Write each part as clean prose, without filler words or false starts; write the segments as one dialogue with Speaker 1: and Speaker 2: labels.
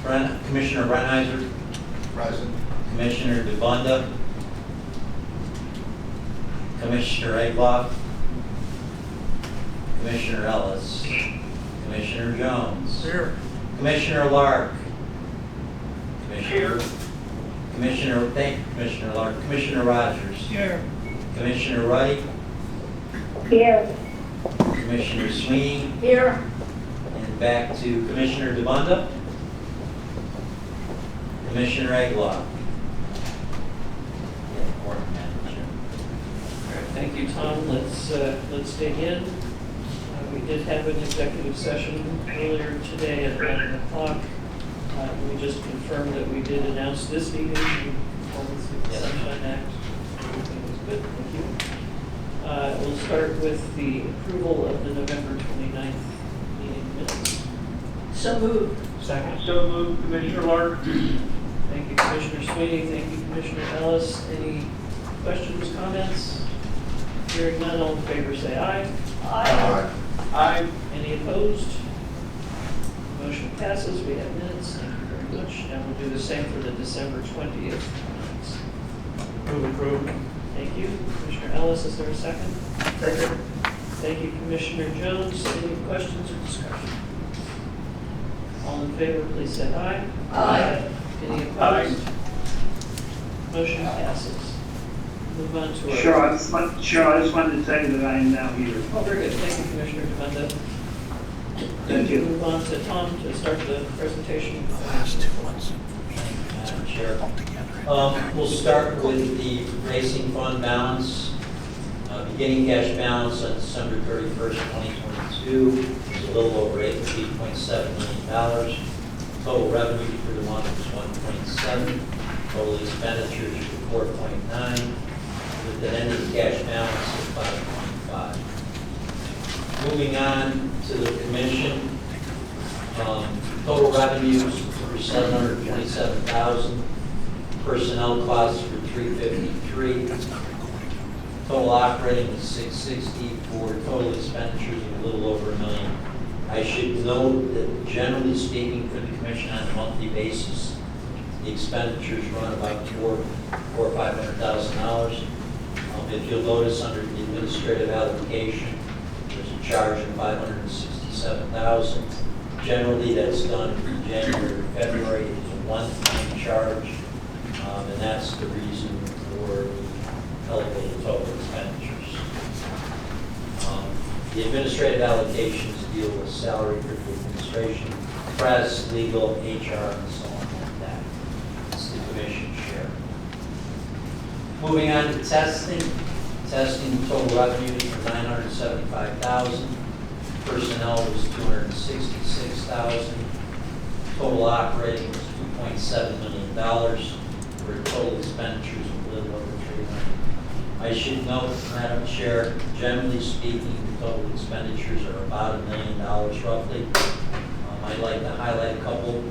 Speaker 1: Commissioner Brennheiser,
Speaker 2: Present.
Speaker 1: Commissioner DeBunda, Commissioner Egloff, Commissioner Ellis, Commissioner Jones,
Speaker 2: Here.
Speaker 1: Commissioner Lark,
Speaker 2: Here.
Speaker 1: Thank you, Commissioner Lark, Commissioner Rogers,
Speaker 2: Here.
Speaker 1: Commissioner Wright,
Speaker 3: Here.
Speaker 1: Commissioner Sweeney,
Speaker 3: Here.
Speaker 1: and back to Commissioner DeBunda, Commissioner Egloff.
Speaker 4: All right, thank you, Tom. Let's dig in. We did have an executive session earlier today at 11 o'clock. We just confirmed that we did announce this meeting in accordance with the
Speaker 1: Yes.
Speaker 4: Sunshine Act. Everything was good, thank you. We'll start with the approval of the November 29th meeting minutes.
Speaker 3: So moved.
Speaker 4: Second.
Speaker 2: So moved, Commissioner Lark.
Speaker 4: Thank you, Commissioner Sweeney. Thank you, Commissioner Ellis. Any questions, comments? Hearing none, all in favor say aye.
Speaker 2: Aye.
Speaker 4: Any opposed? Motion passes. We have minutes. Thank you very much. And we'll do the same for the December 20th minutes.
Speaker 2: Move approved.
Speaker 4: Thank you. Commissioner Ellis, is there a second?
Speaker 2: Second.
Speaker 4: Thank you, Commissioner Jones. Any questions or discussion? All in favor, please say aye.
Speaker 3: Aye.
Speaker 4: Any opposed? Motion passes. Move on to our...
Speaker 5: Sure, I just wanted to say that I am now here.
Speaker 4: Oh, very good. Thank you, Commissioner DeBunda.
Speaker 5: Thank you.
Speaker 4: Move on to Tom to start the presentation.
Speaker 1: Madam Chair. We'll start with the racing fund balance. Beginning cash balance on December 31st, 2022 is a little over $8.7 million. Total revenue for the month was 1.7. Total expenditures were 4.9, with an ending cash balance of 5.5. Moving on to the commission, total revenues were $727,000. Personnel costs were $353,000. Total operating was $660,000 for total expenditures of a little over $1 million. I should note that generally speaking for the commission on a monthly basis, the expenditures run about $400,000 or $500,000. If you'll notice under the administrative allocation, there's a charge of $567,000. Generally, that's done from January to February. It's a one-time charge, and that's the reason for the elevated total expenditures. The administrative allocations deal with salary for the administration, press, legal, HR, and so on like that. It's the commission share. Moving on to testing. Testing total revenues were $975,000. Personnel was $266,000. Total operating was $2.7 million, for total expenditures of a little over $3 million. I should note, Madam Chair, generally speaking, the total expenditures are about $1 million roughly. I'd like to highlight a couple.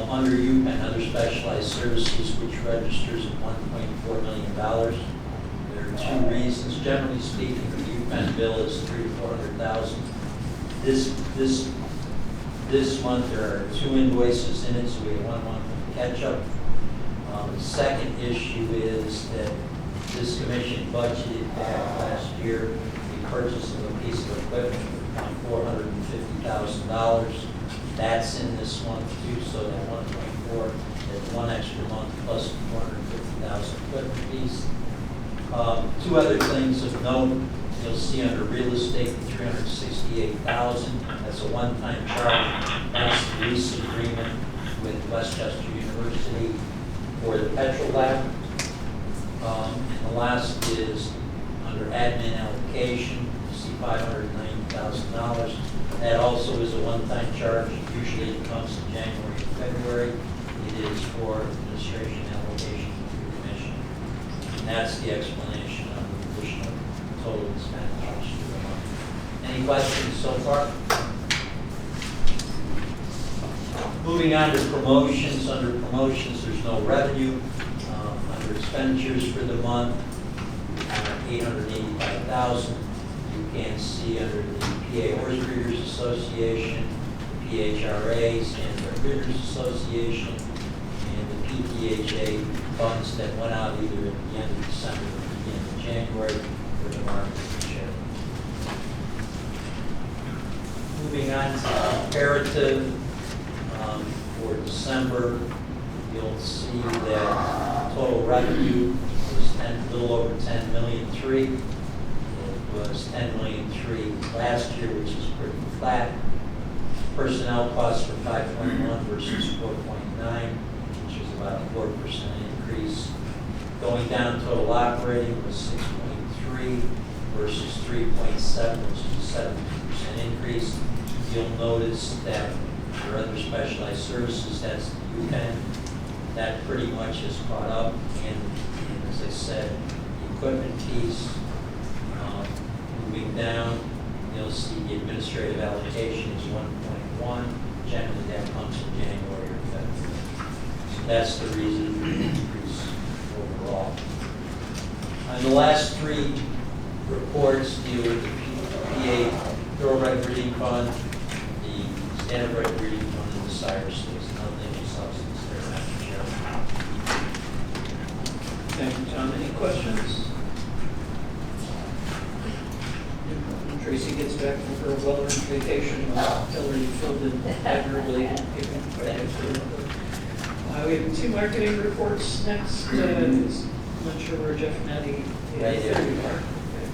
Speaker 1: Under UPenn, other specialized services, which registers at $1.4 million. There are two reasons. Generally speaking, the UPenn bill is $300,000 to $400,000. This month there are two invoices in it, so we have 1 month of catch up. The second issue is that this commission budgeted back last year the purchase of a piece of equipment for $450,000. That's in this month too, so that 1.4, that's one extra month plus $450,000 equipment piece. Two other things of note, you'll see under real estate, $368,000. That's a one-time charge. That's the lease agreement with Westchester University for the petrol lab. And the last is under admin allocation, you see $590,000. That also is a one-time charge. Usually it comes in January and February. It is for administration allocation to the commission. And that's the explanation of the additional total expenditures for the month. Any questions so far? Moving on to promotions. Under promotions, there's no revenue. Under expenditures for the month, $885,000. You can see under the PA Horse Breeders Association, PHRA, stands for Readers Association, and the PTHA funds that went out either at the end of December or the end of January for the market share. Moving on to the comparative, for December, you'll see that total revenue was a little over 10,000,003. It was 10,000,003 last year, which is pretty flat. Personnel costs were 5.1 versus 4.9, which is about a 4% increase. Going down, total operating was 6.3 versus 3.7, which is a 7% increase. You'll notice that for other specialized services, that's the UPenn, that pretty much is caught up. And as I said, the equipment piece, moving down, you'll see the administrative allocation is 1.1. Generally, that comes in January or February. So that's the reason for the increase overall. And the last three reports deal with the PA Thoroughbred Breeding Fund, the Standardbred Breeding Fund, and the Cyrus. There's nothing of substance there, Madam Chair.
Speaker 4: Thank you, Tom. Any questions? When Tracy gets back from her well-earned vacation, I'll tell her you filled in admirably. We have two marketing reports next. I'm not sure where Jeff Matty is.
Speaker 1: Right there.
Speaker 4: There you are. Okay.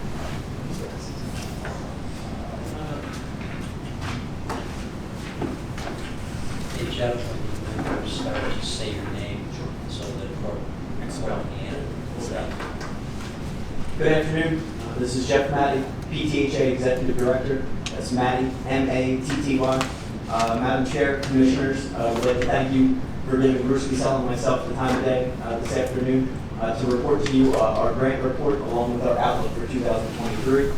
Speaker 1: Hey, Jeff, when you first start, just say your name so that the court can.
Speaker 6: Good afternoon. This is Jeff Matty, PTHA Executive Director. That's Matty, M-A-T-T-Y. Madam Chair, Commissioners, we'd like to thank you for giving Bruce Casella and myself the time of day this afternoon to report to you our grant report along with our outlook for 2023.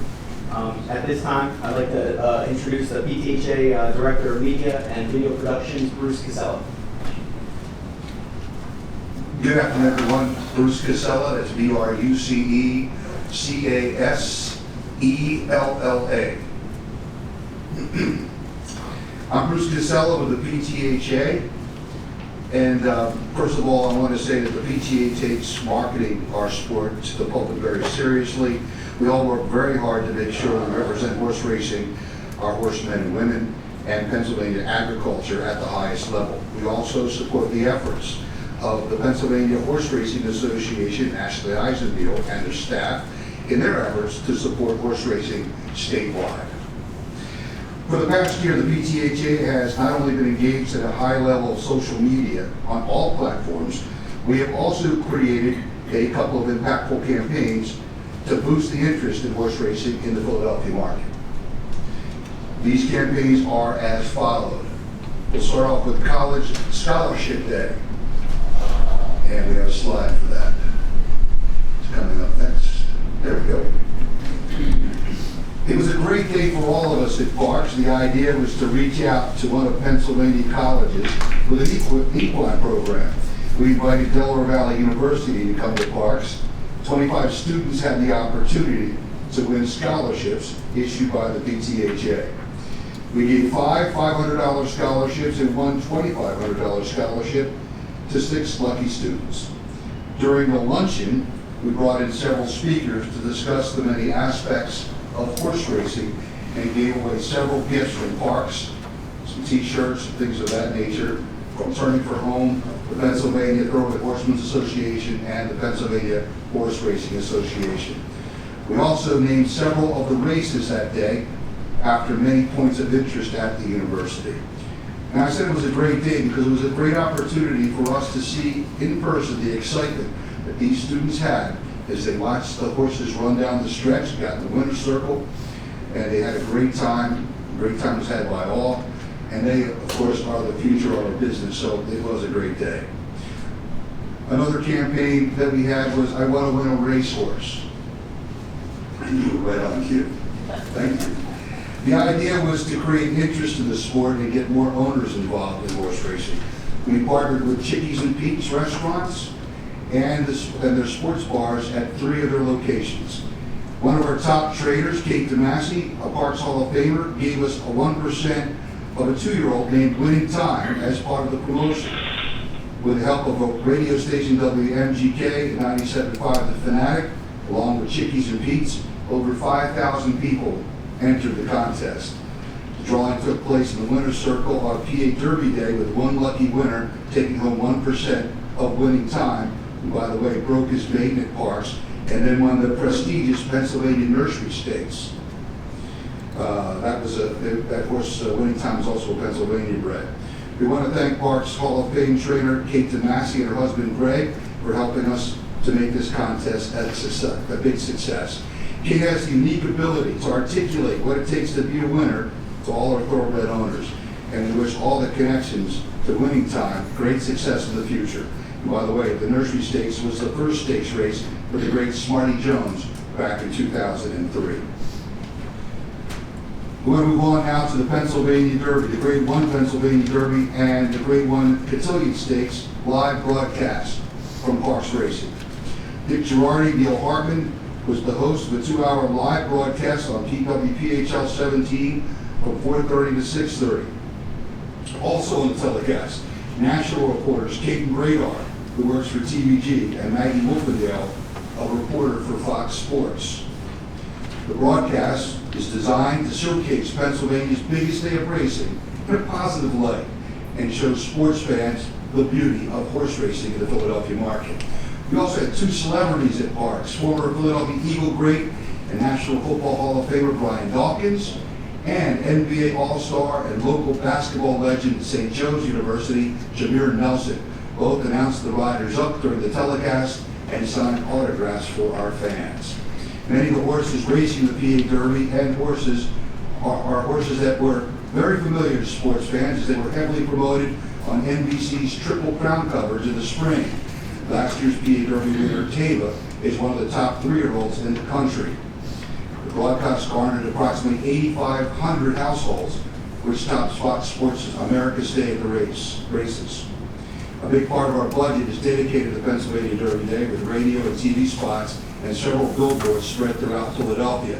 Speaker 6: At this time, I'd like to introduce the PTHA Director of Media and Video Productions, Bruce Casella.
Speaker 7: Good afternoon, everyone. Bruce Casella, that's B-R-U-C-E-C-A-S-E-L-L-A. I'm Bruce Casella with the PTHA. And first of all, I want to say that the PTA takes marketing our sport to the public very seriously. We all work very hard to make sure we represent horse racing, our horsemen and women, and Pennsylvania agriculture at the highest level. We also support the efforts of the Pennsylvania Horse Racing Association, Ashley Eisenbiel, and their staff in their efforts to support horse racing statewide. For the past year, the PTHA has not only been engaged at a high level of social media on all platforms, we have also created a couple of impactful campaigns to boost the interest in horse racing in the Philadelphia market. These campaigns are as follows. We'll start off with College Scholarship Day. And we have a slide for that. It's coming up next. There we go. It was a great day for all of us at Parks. The idea was to reach out to one of Pennsylvania colleges with an equine program. We invited Delaware Valley University to come to Parks. 25 students had the opportunity to win scholarships issued by the PTHA. We gave five $500 scholarships and one $2,500 scholarship to 6 lucky students. During the luncheon, we brought in several speakers to discuss the many aspects of horse racing and gave away several gifts from Parks, some t-shirts and things of that nature, from Turning for Home, the Pennsylvania Thoroughbred Horsemen's Association, and the Pennsylvania Horse Racing Association. We also named several of the races that day after many points of interest at the university. And I said it was a great day because it was a great opportunity for us to see in person the excitement that these students had as they watched the horses run down the stretch, got in the winner's circle, and they had a great time. Great time was had by all. And they, of course, are the future of our business, so it was a great day. Another campaign that we had was, I Want to Win a Racehorse. And you were right on cue. Thank you. The idea was to create interest in the sport and get more owners involved in horse racing. We partnered with Chickies and Pete's restaurants and their sports bars at 3 of their locations. One of our top traders, Kate DeMasi, a Parks Hall of Famer, gave us a 1% of a 2-year-old named Winning Time as part of the promotion. With the help of a radio station WMGK 97.5 The Fanatic, along with Chickies and Pete's, over 5,000 people entered the contest. The drawing took place in the winner's circle on PA Derby Day, with one lucky winner taking home 1% of Winning Time, who, by the way, broke his maiden at Parks, and then won the prestigious Pennsylvania Nursery Stakes. That horse, Winning Time, is also a Pennsylvania bred. We want to thank Parks Hall of Fame trainer Kate DeMasi and her husband Greg for helping us to make this contest a big success. Kate has the unique ability to articulate what it takes to be a winner to all our thoroughbred owners, and we wish all the connections to Winning Time great success in the future. And by the way, the Nursery Stakes was the first stakes race for the great Smarty Jones back in 2003. We're going to move on now to the Pennsylvania Derby, the Grade 1 Pennsylvania Derby and the Grade 1 Cotillion Stakes live broadcast from Parks Racing. Dick Girardi, Neil Hartman was the host of a 2-hour live broadcast on PWPHL 17 from 4:30 to 6:30. Also on the telecast, national reporters Kate Gradar, who works for TVG, and Maggie Wolfendale, a reporter for Fox Sports. The broadcast is designed to showcase Pennsylvania's biggest day of racing in a positive light and show sports fans the beauty of horse racing in the Philadelphia market. We also had 2 celebrities at Parks, former Philadelphia Eagle great and National Football Hall of Famer Brian Dawkins, and NBA All-Star and local basketball legend at St. Joe's University, Jameer Nelson. Both announced the riders up during the telecast and signed autographs for our fans. Many of the horses racing the PA Derby and horses are horses that were very familiar to sports fans, as they were heavily promoted on NBC's Triple Crown coverage in the spring. Last year's PA Derby winner, Tava, is one of the top 3-year-olds in the country. The broadcast garnered approximately 8,500 households, which tops Fox Sports' America's Day at the Races. A big part of our budget is dedicated to Pennsylvania Derby Day, with radio and TV spots and several billboards spread throughout Philadelphia.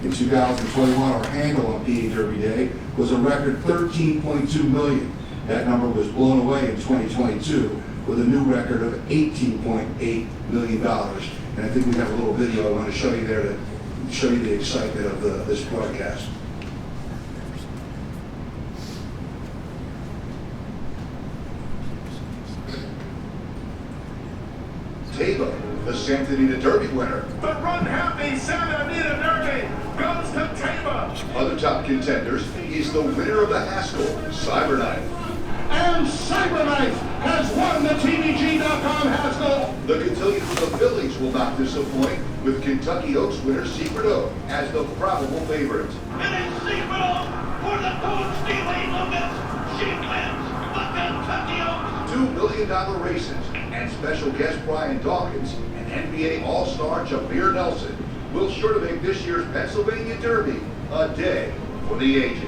Speaker 7: In 2021, our handle on PA Derby Day was a record $13.2 million. That number was blown away in 2022 with a new record of $18.8 million. And I think we have a little video I want to show you there to show you the excitement of this broadcast. Tava, the Santa Anita Derby winner.
Speaker 8: The Run Happy Santa Anita Derby goes to Tava.
Speaker 7: Other top contenders, he's the winner of the Haskell, Cyberknife.
Speaker 8: And Cyberknife has won the TVG.com Haskell.
Speaker 7: The cotillion for the Phillies will not disappoint, with Kentucky Oaks winner Secret Oak as the probable favorite.
Speaker 8: It is Secret Oak for the Coach Steely Lucas. She wins the Kentucky Oaks.
Speaker 7: $2 million races and special guest Brian Dawkins and NBA All-Star Jameer Nelson will sure to make this year's Pennsylvania Derby a day for the ages.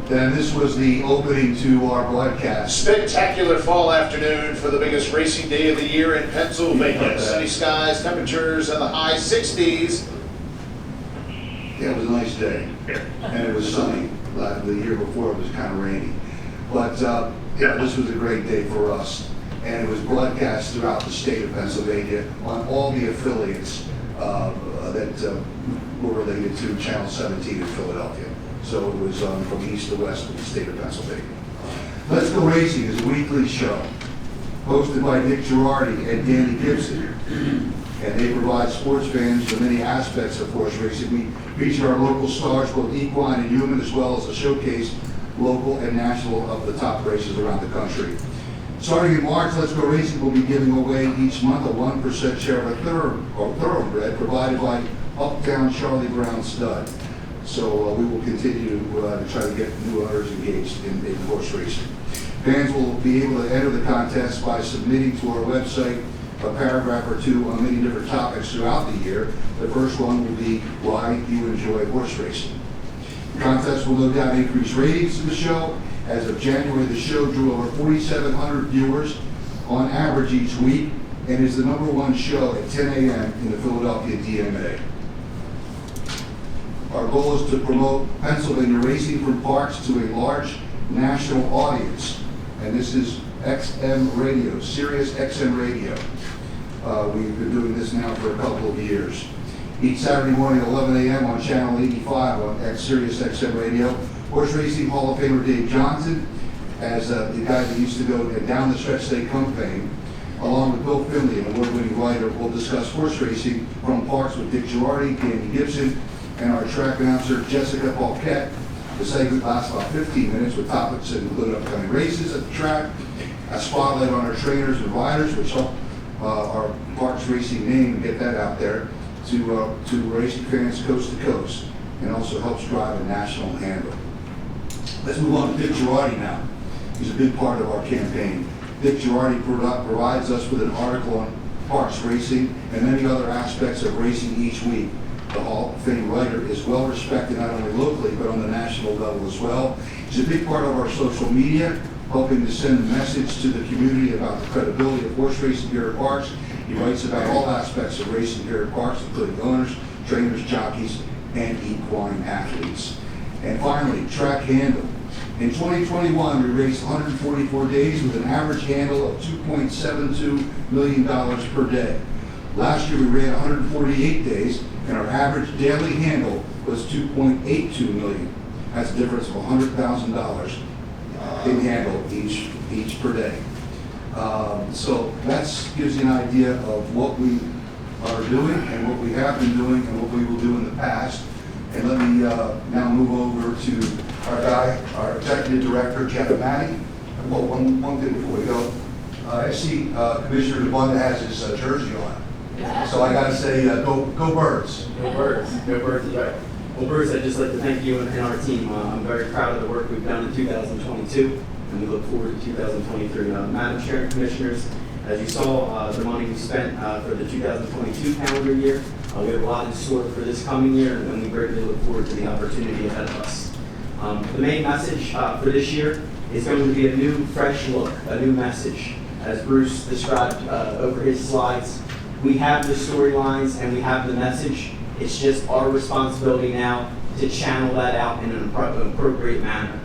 Speaker 7: Then this was the opening to our broadcast.
Speaker 9: Spectacular fall afternoon for the biggest racing day of the year in Pennsylvania.
Speaker 7: Okay.
Speaker 9: Sunny skies, temperatures in the high 60s.
Speaker 7: Yeah, it was a nice day, and it was sunny. The year before it was kind of rainy. But yeah, this was a great day for us, and it was broadcast throughout the state of Pennsylvania on all the affiliates that were related to Channel 17 in Philadelphia. So it was from east to west of the state of Pennsylvania. Let's Go Racing is a weekly show hosted by Dick Girardi and Danny Gibson. And they provide sports fans with many aspects of horse racing. We feature our local stars, both equine and human, as well as a showcase local and national of the top races around the country. Starting in March, Let's Go Racing will be giving away each month a 1% share of a thoroughbred provided by Uptown Charlie Brown Stud. So we will continue to try to get new owners engaged in horse racing. Fans will be able to enter the contest by submitting to our website a paragraph or two on many different topics throughout the year. The first one will be why you enjoy horse racing. The contest will no doubt increase ratings to the show. As of January, the show drew over 4,700 viewers on average each week and is the #1 show at 10 a.m. in the Philadelphia DMA. Our goal is to promote Pennsylvania racing from parks to a large national audience. And this is XM Radio, Sirius XM Radio. We've been doing this now for a couple of years. Each Saturday morning at 11 a.m. on Channel 85 at Sirius XM Radio, Horse Racing Hall of Famer Dave Johnson, as the guy that used to go down the stretch they come fame, along with Bill Finley, an award-winning writer, will discuss horse racing from parks with Dick Girardi, Danny Gibson, and our track announcer, Jessica Paquette. The segment lasts about 15 minutes with topics that include upcoming races at the track, a spotlight on our trainers and riders, which help our parks racing name and get that out there to racing fans coast to coast, and also helps drive a national handle. Let's move on to Dick Girardi now. He's a big part of our campaign. Dick Girardi provides us with an article on parks racing and many other aspects of racing each week. The Hall of Fame writer is well respected not only locally but on the national level as well. He's a big part of our social media, helping to send a message to the community about the credibility of horse racing here at parks. He writes about all aspects of racing here at parks, including owners, trainers, jockeys, and equine athletes. And finally, track handle. In 2021, we raced 144 days with an average handle of $2.72 million per day. Last year, we ran 148 days, and our average daily handle was $2.82 million. That's a difference of $100,000 in handle each per day. So that gives you an idea of what we are doing and what we have been doing and what we will do in the past. And let me now move over to our Executive Director, Jeff Maddie. Well, one thing before we go. I see Commissioner DeBunda has his jersey on. So I got to say, go Birds.
Speaker 6: Go Birds. Go Birds is right. Well, Bruce, I'd just like to thank you and our team. I'm very proud of the work we've done in 2022, and we look forward to 2023. Madam Chair and Commissioners, as you saw, the money we spent for the 2022 calendar year, we have a lot in store for this coming year, and we greatly look forward to the opportunity ahead of us. The main message for this year is going to be a new, fresh look, a new message. As Bruce described over his slides, we have the storylines and we have the message. It's just our responsibility now to channel that out in an appropriate manner.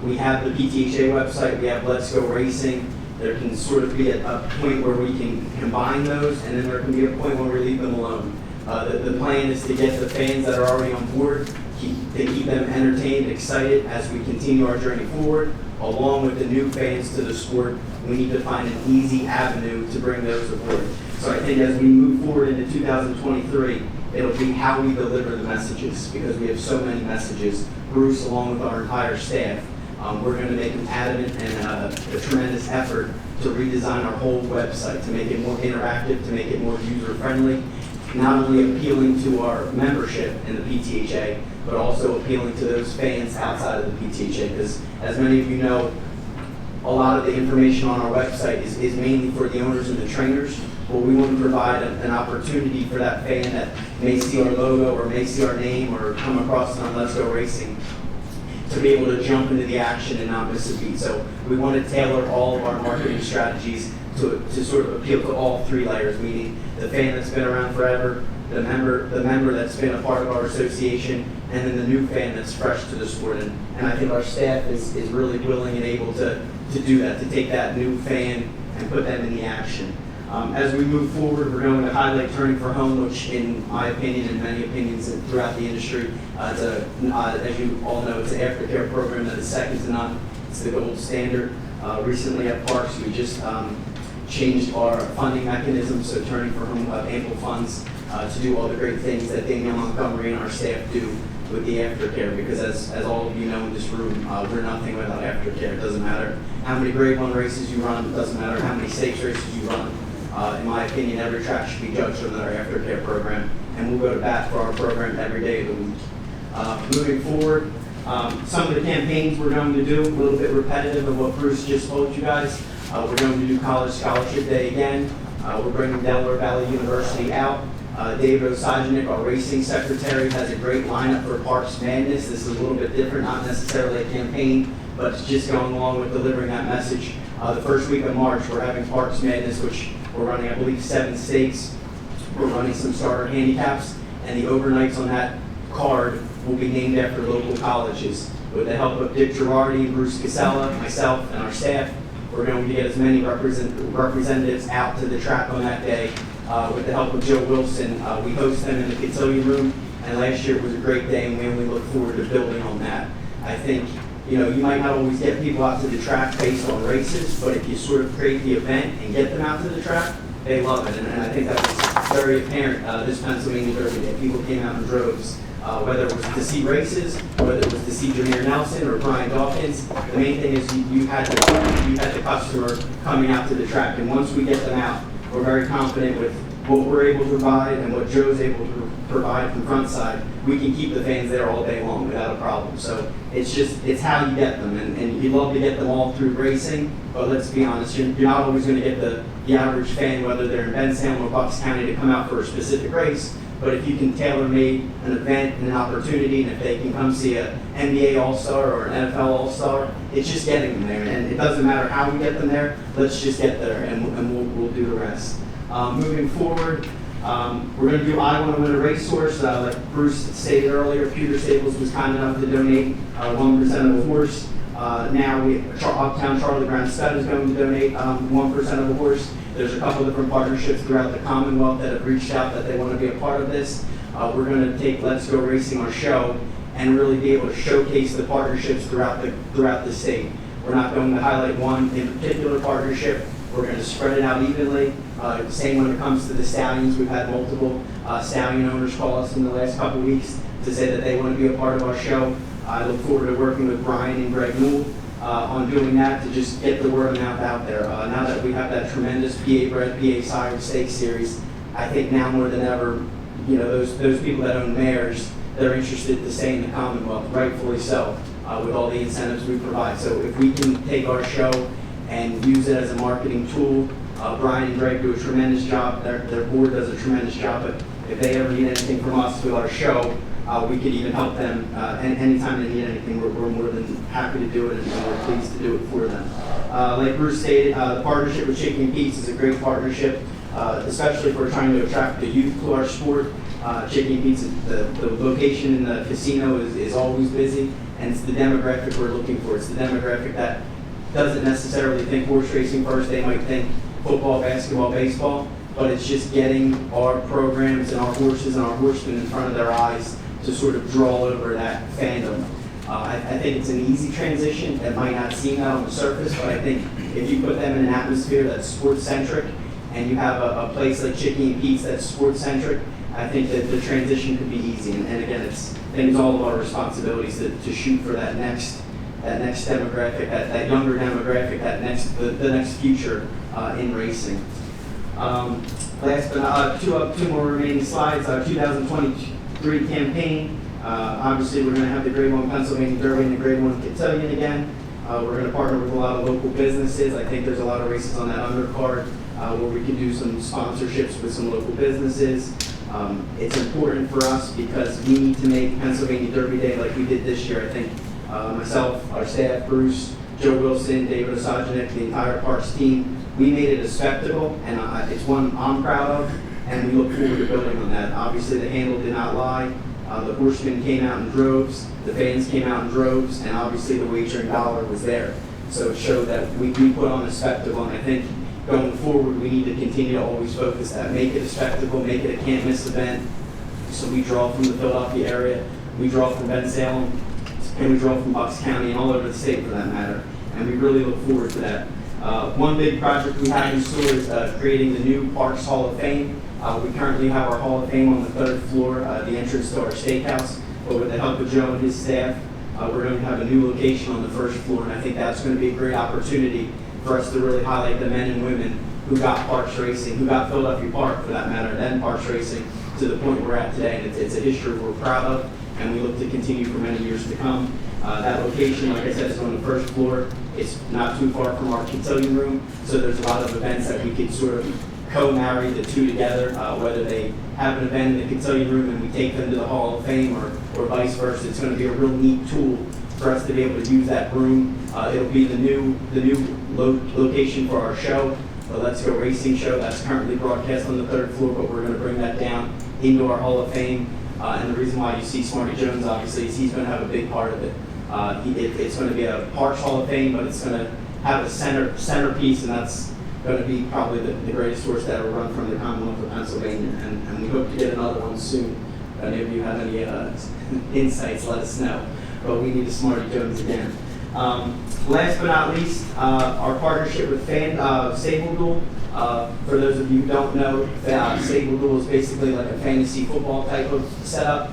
Speaker 6: We have the PTHA website, we have Let's Go Racing. There can sort of be a point where we can combine those, and then there can be a point where we leave them alone. The plan is to get the fans that are already on board, keep them entertained, excited as we continue our journey forward, along with the new fans to the sport. We need to find an easy avenue to bring those aboard. So I think as we move forward into 2023, it'll be how we deliver the messages, because we have so many messages. Bruce, along with our entire staff, we're going to make an adamant and a tremendous effort to redesign our whole website, to make it more interactive, to make it more user-friendly, not only appealing to our membership in the PTHA, but also appealing to those fans outside of the PTHA, because as many of you know, a lot of the information on our website is mainly for the owners and the trainers. But we want to provide an opportunity for that fan that may see our logo or may see our name or come across it on Let's Go Racing to be able to jump into the action and not miss a beat. So we want to tailor all of our marketing strategies to sort of appeal to all three layers, meaning the fan that's been around forever, the member that's been a part of our association, and then the new fan that's fresh to the sport. And I think our staff is really willing and able to do that, to take that new fan and put them in the action. As we move forward, we're going to highlight Turning for Home, which in my opinion and many opinions throughout the industry, as you all know, it's an aftercare program that is second to none. It's the gold standard. Recently at Parks, we just changed our funding mechanism, so Turning for Home will have ample funds to do all the great things that Danielle Montgomery and our staff do with the aftercare, because as all of you know in this room, we're nothing without aftercare. It doesn't matter how many Grade 1 races you run, it doesn't matter how many stakes races you run. In my opinion, every track should be judged on our aftercare program, and we'll go to bat for our program every day of the week. Moving forward, some of the campaigns we're going to do, a little bit repetitive of what Bruce just told you guys. We're going to do College Scholarship Day again. We're bringing Delaware Valley University out. David Osajanik, our racing secretary, has a great lineup for Parks Madness. This is a little bit different, not necessarily a campaign, but it's just going along with delivering that message. The first week of March, we're having Parks Madness, which we're running, I believe, 7 stakes. We're running some starter handicaps, and the overnights on that card will be named after local colleges. With the help of Dick Girardi, Bruce Casella, myself, and our staff, we're going to get as many representatives out to the track on that day. With the help of Joe Wilson, we host them in the cotillion room, and last year was a great day, and we only look forward to building on that. I think, you might not always get people out to the track based on races, but if you sort of create the event and get them out to the track, they love it. And I think that was very apparent this Pennsylvania Derby Day. People came out in droves, whether it was to see races, whether it was to see Jameer Nelson or Brian Dawkins. The main thing is you had the customer coming out to the track, and once we get them out, we're very confident with what we're able to provide and what Joe's able to provide from front side. We can keep the fans there all day long without a problem. So it's how you get them, and you love to get them all through racing, but let's be honest, you're not always going to get the average fan, whether they're in Bensalem or Bucks County, to come out for a specific race. But if you can tailor-make an event and an opportunity, and if they can come see an NBA All-Star or an NFL All-Star, it's just getting them there. And it doesn't matter how we get them there, let's just get there, and we'll do the rest. Moving forward, we're going to do I Want to Win a Racehorse. Like Bruce stated earlier, Pewter Stables was kind enough to donate 1% of the horse. Now Uptown Charlie Brown Stud is going to donate 1% of the horse. There's a couple different partnerships throughout the Commonwealth that have reached out that they want to be a part of this. We're going to take Let's Go Racing, our show, and really be able to showcase the partnerships throughout the state. We're not going to highlight one in particular partnership. We're going to spread it out evenly. Same when it comes to the stallions. We've had multiple stallion owners call us in the last couple of weeks to say that they want to be a part of our show. I look forward to working with Brian and Greg Newell on doing that to just get the word of mouth out there. Now that we have that tremendous PA bred, PA sired stakes series, I think now more than ever, those people that own mares, they're interested to stay in the Commonwealth, rightfully so, with all the incentives we provide. So if we can take our show and use it as a marketing tool, Brian and Greg do a tremendous job. Their board does a tremendous job. But if they ever need anything from us with our show, we could even help them. And anytime they need anything, we're more than happy to do it, and we're pleased to do it for them. Like Bruce stated, the partnership with Chicken and Pete's is a great partnership, especially if we're trying to attract the youth to our sport. Chicken and Pete's, the location in the casino is always busy, and it's the demographic we're looking for. It's the demographic that doesn't necessarily think horse racing first. They might think football, basketball, baseball, but it's just getting our programs and our horses and our horsemen in front of their eyes to sort of draw over that fandom. I think it's an easy transition. It might not seem that on the surface, but I think if you put them in an atmosphere that's sports-centric, and you have a place like Chicken and Pete's that's sports-centric, I think that the transition could be easy. And again, I think it's all of our responsibilities to shoot for that next demographic, that younger demographic, the next future in racing. Last but not two more remaining slides. 2023 campaign. Obviously, we're going to have the Grade 1 Pennsylvania Derby and the Grade 1 Cotillion again. We're going to partner with a lot of local businesses. I think there's a lot of races on that undercard where we can do some sponsorships with some local businesses. It's important for us because we need to make Pennsylvania Derby Day like we did this year. I think myself, our staff, Bruce, Joe Wilson, David Osajanek, the entire Parks team, we made it a spectacle, and it's one I'm proud of, and we look forward to building on that. Obviously, the handle did not lie. The horsemen came out in droves, the fans came out in droves, and obviously the wagering dollar was there. So it showed that we put on a spectacle, and I think going forward, we need to continue to always focus that. Make it a spectacle, make it a can't-miss event. So we draw from the Philadelphia area, we draw from Bensalem, and we draw from Bucks County and all over the state for that matter. And we really look forward to that. One big project we have in store is creating the new Parks Hall of Fame. We currently have our Hall of Fame on the 3rd floor, the entrance to our steakhouse. But with the help of Joe and his staff, we're going to have a new location on the 1st floor, and I think that's going to be a great opportunity for us to really highlight the men and women who got Parks Racing, who got Philadelphia Park for that matter, and Parks Racing to the point we're at today. And it's a history we're proud of, and we look to continue for many years to come. That location, like I said, is on the 1st floor. It's not too far from our cotillion room, so there's a lot of events that we could sort of co-marry the two together, whether they have an event in the cotillion room and we take them to the Hall of Fame or vice versa. It's going to be a real neat tool for us to be able to use that room. It'll be the new location for our show, the Let's Go Racing show. That's currently broadcast on the 3rd floor, but we're going to bring that down into our Hall of Fame. And the reason why you see Smarty Jones, obviously, is he's going to have a big part of it. It's going to be a Parks Hall of Fame, but it's going to have a centerpiece, and that's going to be probably the greatest horse that ever run from the Commonwealth of Pennsylvania. And we hope to get another one soon. If any of you have any insights, let us know. But we need a Smarty Jones again. Last but not least, our partnership with Sable Duel. For those of you who don't know, Sable Duel is basically like a fantasy football type of setup.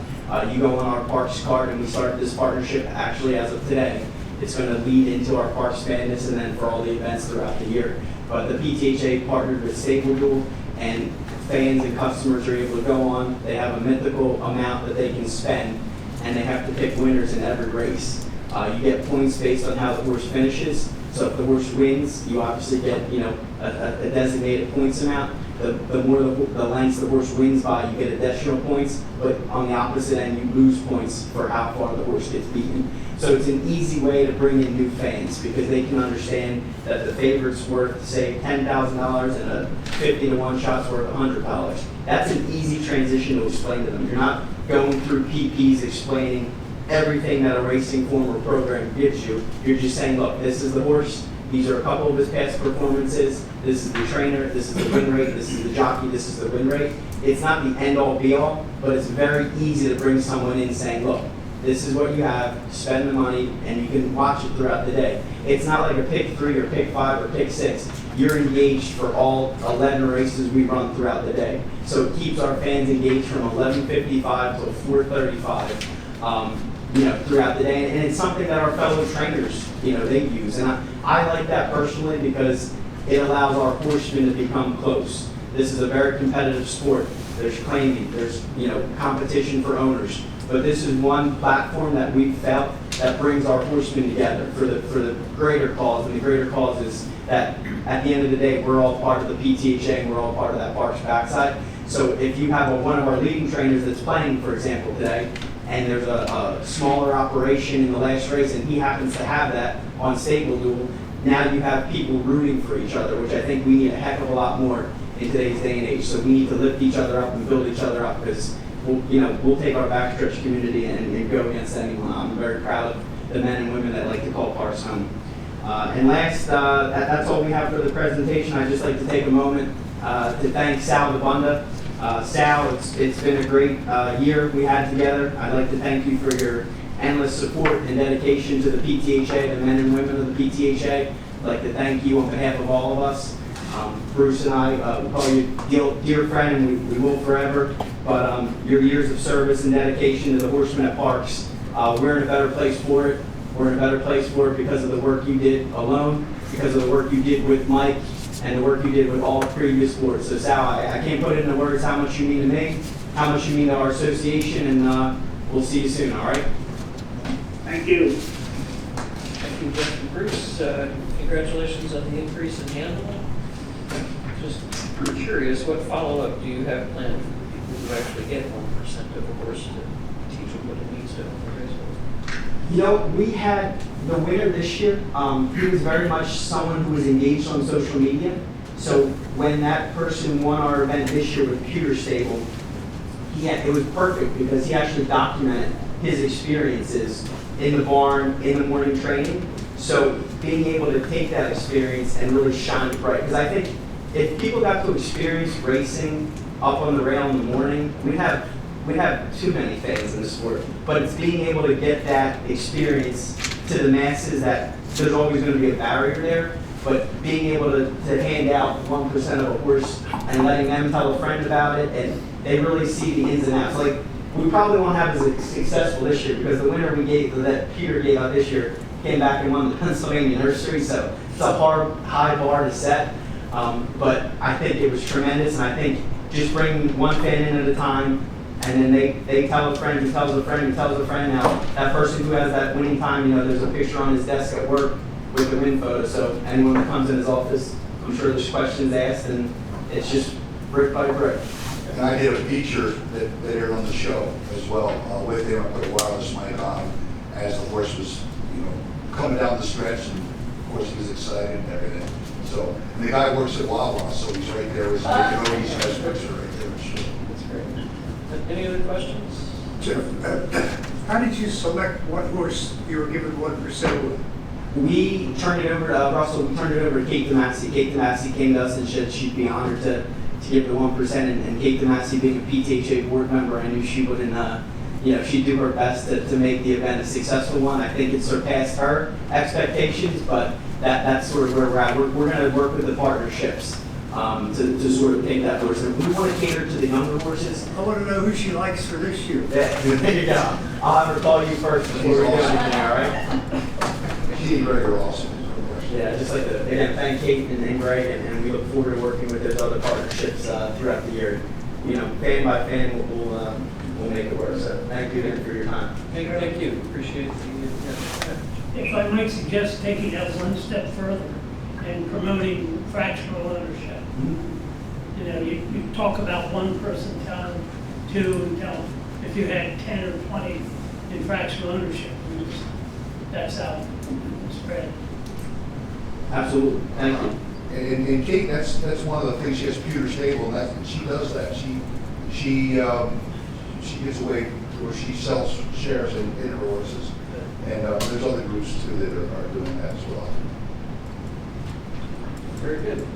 Speaker 6: You go on our Parks card, and we started this partnership actually as of today. It's going to lead into our Parks Madness and then for all the events throughout the year. But the PTHA partnered with Sable Duel, and fans and customers are able to go on. They have a mythical amount that they can spend, and they have to pick winners in every race. You get points based on how the horse finishes. So if the horse wins, you obviously get a designated points amount. The more the lengths the horse wins by, you get additional points. But on the opposite end, you lose points for how far the horse gets beaten. So it's an easy way to bring in new fans because they can understand that the favorite's worth, say, $10,000 and a 50-to-1 shot's worth $100. That's an easy transition to explain to them. You're not going through PPs explaining everything that a racing form or program gives you. You're just saying, look, this is the horse. These are a couple of his past performances. This is the trainer. This is the win rate. This is the jockey. This is the win rate. It's not the end-all, be-all, but it's very easy to bring someone in saying, look, this is what you have, spend the money, and you can watch it throughout the day. It's not like a pick 3 or pick 5 or pick 6. You're engaged for all 11 races we run throughout the day. So it keeps our fans engaged from 11:55 to 4:35. Throughout the day, and it's something that our fellow trainers, they use, and I like that personally because it allows our horsemen to become close. This is a very competitive sport. There's claiming, there's competition for owners, but this is one platform that we've felt that brings our horsemen together for the greater cause, and the greater cause is that at the end of the day, we're all part of the PTHA and we're all part of that Parks backside. So if you have one of our leading trainers that's playing, for example, today, and there's a smaller operation in the last race, and he happens to have that on Sable Duel, now you have people rooting for each other, which I think we need a heck of a lot more in today's day and age. So we need to lift each other up and build each other up because we'll take our backstretch community and go against anyone. I'm very proud of the men and women that like to call Parks home. And last, that's all we have for the presentation. I'd just like to take a moment to thank Sal DeBunda. Sal, it's been a great year we had together. I'd like to thank you for your endless support and dedication to the PTHA, the men and women of the PTHA. I'd like to thank you on behalf of all of us. Bruce and I will call you dear friend, and we will forever. But your years of service and dedication to the horsemen at Parks, we're in a better place for it. We're in a better place for it because of the work you did alone, because of the work you did with Mike, and the work you did with all previous boards. So Sal, I can't put it into words how much you mean to me, how much you mean to our association, and we'll see you soon, all right?
Speaker 5: Thank you.
Speaker 4: Thank you, Jeff and Bruce. Congratulations on the increase in handle. Just curious, what follow-up do you have planned for the people who actually get 1% of a horse to teach them what it means to own a racehorse?
Speaker 6: We had the winner this year. He was very much someone who was engaged on social media. So when that person won our event this year with Pewter Stable, it was perfect because he actually documented his experiences in the barn, in the morning training. So being able to take that experience and really shine it bright. Because I think if people got to experience racing up on the rail in the morning, we'd have too many fans in the sport. But it's being able to get that experience to the masses that there's always going to be a barrier there. But being able to hand out 1% of a horse and letting them tell a friend about it, and they really see the ins and outs. Like, we probably won't have as successful this year because the winner that Peter gave out this year came back and won the Pennsylvania Nursery, so it's a high bar to set. But I think it was tremendous, and I think just bringing one fan in at a time, and then they tell a friend who tells a friend who tells a friend. Now, that person who has that winning time, there's a picture on his desk at work with the win photo, so anyone that comes in his office, I'm sure there's questions asked, and it's just brick by brick.
Speaker 7: And I did a feature that aired on the show as well with him. I put a wireless mic on as the horse was, coming down the stretch, and of course he was excited and everything. So, and the guy works at Wawa, so he's right there. He's making all these guys picture right there.
Speaker 4: That's great. Any other questions?
Speaker 10: Jeff, how did you select what horse you were given 1% with?
Speaker 6: We turned it over to Russell. We turned it over to Kate DeMassey. Kate DeMassey came to us and said she'd be honored to give the 1%. And Kate DeMassey, being a PTHA board member, I knew she wouldn't, she'd do her best to make the event a successful one. I think it surpassed her expectations, but that's sort of where we're at. We're going to work with the partnerships to sort of pick that horse. And we want to cater to the younger horses.
Speaker 10: I want to know who she likes for this year.
Speaker 6: There you go. I'll have her call you first before we do anything, all right?
Speaker 7: She and Greg are awesome.
Speaker 6: Yeah, just like to, again, thank Kate and Greg, and we look forward to working with those other partnerships throughout the year. You know, fan by fan, we'll make it work. So thank you again for your time.
Speaker 4: Thank you, appreciate the,
Speaker 3: If I might suggest taking that one step further and promoting fractional ownership. You know, you talk about one person telling two and tell, if you had 10 or 20 in fractional ownership, that's how it spread.
Speaker 6: Absolutely, thank you.
Speaker 7: And Kate, that's one of the things, she has Pewter Stable, and she does that. She gives away, or she sells shares in her horses. And there's other groups too that are doing that as well.
Speaker 4: very good.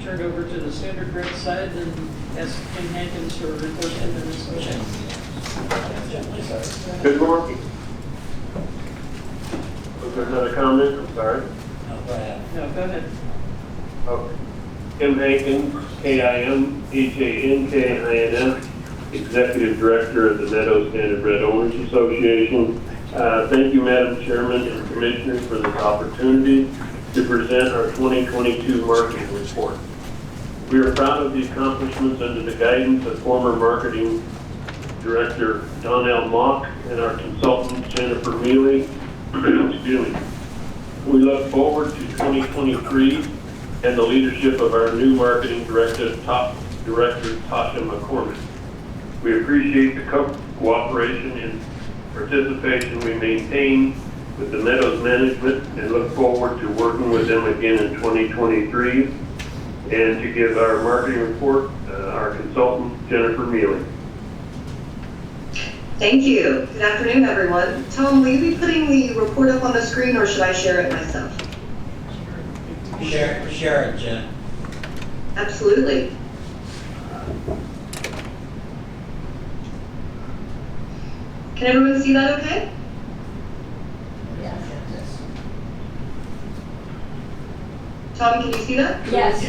Speaker 4: Turn over to the standard grant side and ask Kim Hankins for a report in Minnesota.
Speaker 11: Good morning. Was there another comment? I'm sorry.
Speaker 1: No, go ahead.
Speaker 4: No, go ahead.
Speaker 11: Okay. Kim Hankins, KIMHANKINS, Executive Director of the Meadow Standardbred Owners Association. Thank you, Madam Chairman and Commissioners, for this opportunity to present our 2022 marketing report. We are proud of the accomplishments under the guidance of former Marketing Director Donnell Mock and our consultant Jennifer Mealy. Excuse me. We look forward to 2023 and the leadership of our new Marketing Director Tasha McCormick. We appreciate the cooperation and participation we maintain with the Meadows management and look forward to working with them again in 2023. And to give our marketing report, our consultant, Jennifer Mealy.
Speaker 12: Thank you. Good afternoon, everyone. Tom, will you be putting the report up on the screen or should I share it myself?
Speaker 1: Share it, Jen.
Speaker 12: Absolutely. Can everyone see that okay? Tom, can you see that?
Speaker 3: Yes.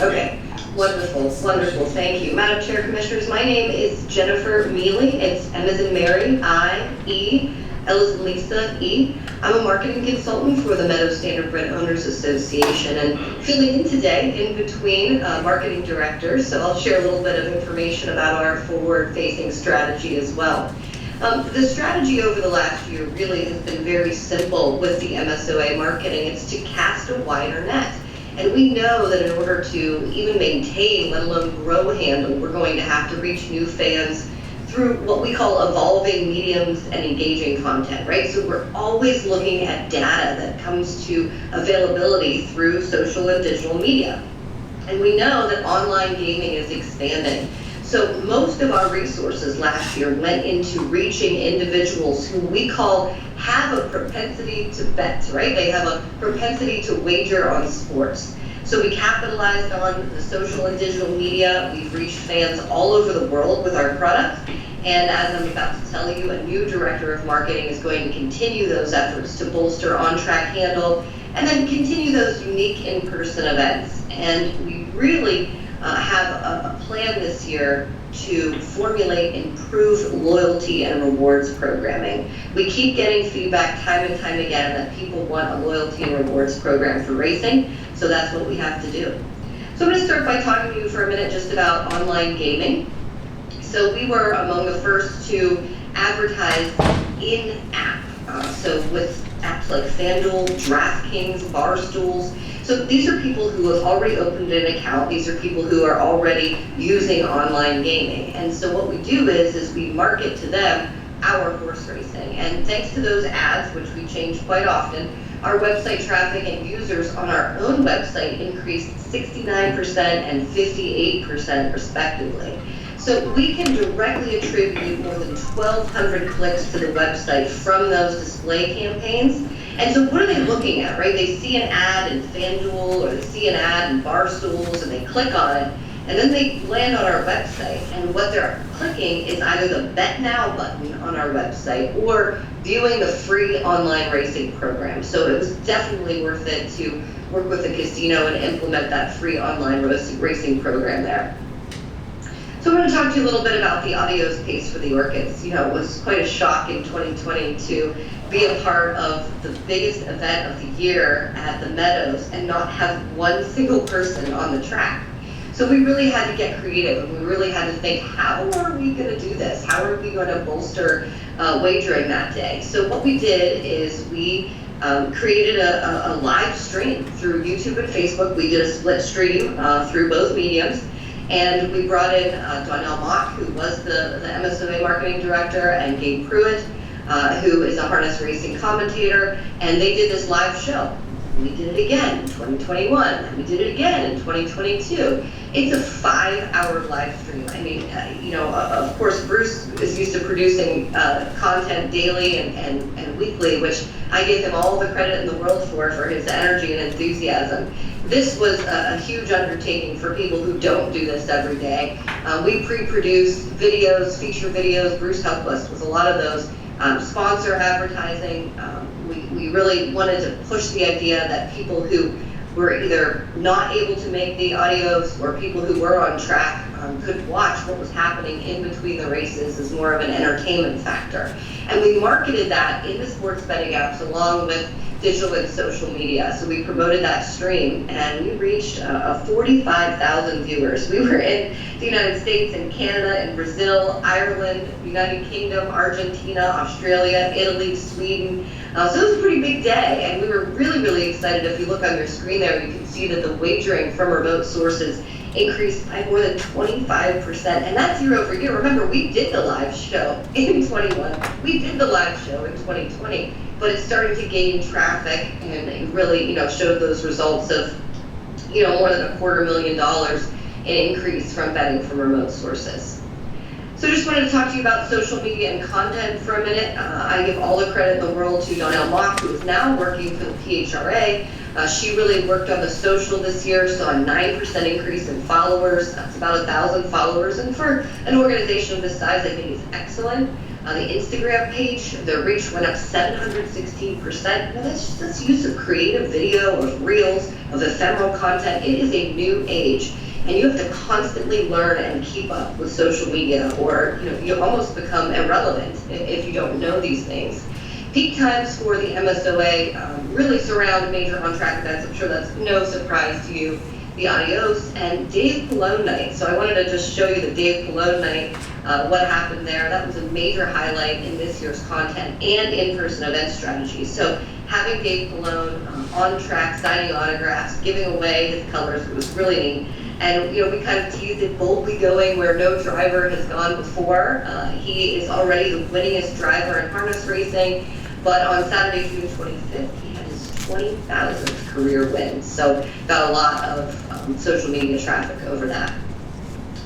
Speaker 12: Okay. Wonderful, wonderful. Thank you. Madam Chair, Commissioners, my name is Jennifer Mealy. It's M as in Mary, I-E, L as in Lisa, E. I'm a marketing consultant for the Meadow Standardbred Owners Association and filling in today in between marketing directors. So I'll share a little bit of information about our forward-facing strategy as well. The strategy over the last year really has been very simple with the MSOA marketing. It's to cast a wider net. And we know that in order to even maintain, let alone grow handle, we're going to have to reach new fans through what we call evolving mediums and engaging content, right? So we're always looking at data that comes to availability through social and digital media. And we know that online gaming is expanding. So most of our resources last year went into reaching individuals who we call have a propensity to bet, right? They have a propensity to wager on sports. So we capitalized on the social and digital media. We've reached fans all over the world with our product. And as I'm about to tell you, a new director of marketing is going to continue those efforts to bolster on-track handle and then continue those unique in-person events. And we really have a plan this year to formulate improved loyalty and rewards programming. We keep getting feedback time and time again that people want a loyalty and rewards program for racing, so that's what we have to do. So I'm going to start by talking to you for a minute just about online gaming. So we were among the first to advertise in-app, so with apps like FanDuel, DraftKings, Barstools. So these are people who have already opened an account. These are people who are already using online gaming. And so what we do is we market to them our horse racing. And thanks to those ads, which we change quite often, our website traffic and users on our own website increased 69% and 58% respectively. So we can directly attribute more than 1,200 clicks to the website from those display campaigns. And so what are they looking at, right? They see an ad in FanDuel or they see an ad in Barstools and they click on it, and then they land on our website. And what they're clicking is either the Bet Now button on our website or viewing the free online racing program. So it was definitely worth it to work with the casino and implement that free online racing program there. So I'm going to talk to you a little bit about the audio space for the Orchids. You know, it was quite a shock in 2020 to be a part of the biggest event of the year at the Meadows and not have one single person on the track. So we really had to get creative, and we really had to think, how are we going to do this? How are we going to bolster wagering that day? So what we did is we created a live stream through YouTube and Facebook. We did a split stream through both mediums. And we brought in Donnell Mock, who was the MSOA marketing director, and Gabe Pruitt, who is a harness racing commentator, and they did this live show. We did it again in 2021, and we did it again in 2022. It's a 5-hour live stream. I mean, you know, of course, Bruce is used to producing content daily and weekly, which I give him all the credit in the world for his energy and enthusiasm. This was a huge undertaking for people who don't do this every day. We pre-produced videos, feature videos. Bruce helped us with a lot of those. Sponsor advertising. We really wanted to push the idea that people who were either not able to make the audios or people who were on track could watch what was happening in between the races as more of an entertainment factor. And we marketed that in the sports betting apps along with digital and social media. So we promoted that stream, and we reached 45,000 viewers. We were in the United States and Canada and Brazil, Ireland, United Kingdom, Argentina, Australia, Italy, Sweden. So it was a pretty big day, and we were really, really excited. If you look on your screen there, you can see that the wagering from remote sources increased by more than 25%, and that's year over year. Remember, we did the live show in 21. We did the live show in 2020, but it started to gain traffic, and it really, you know, showed those results of, you know, more than $250,000 in increase from betting from remote sources. So just wanted to talk to you about social media and content for a minute. I give all the credit in the world to Donnell Mock, who is now working for the PTHA. She really worked on the social this year, saw a 9% increase in followers. That's about 1,000 followers, and for an organization of this size, I think is excellent. The Instagram page, their reach went up 716%. Now that's use of creative video, of reels, of ephemeral content. It is a new age, and you have to constantly learn and keep up with social media, or you almost become irrelevant if you don't know these things. Peak times for the MSOA really surround major on-track events. I'm sure that's no surprise to you. The Adios and Dave Pallone night. So I wanted to just show you the Dave Pallone night, what happened there. That was a major highlight in this year's content and in-person event strategy. So having Dave Pallone on track, signing autographs, giving away his colors, it was really neat. And we kind of teased it, boldly going where no driver has gone before. He is already the winningest driver in harness racing, but on Saturday, June 25th, he had his 20,000th career win. So got a lot of social media traffic over that.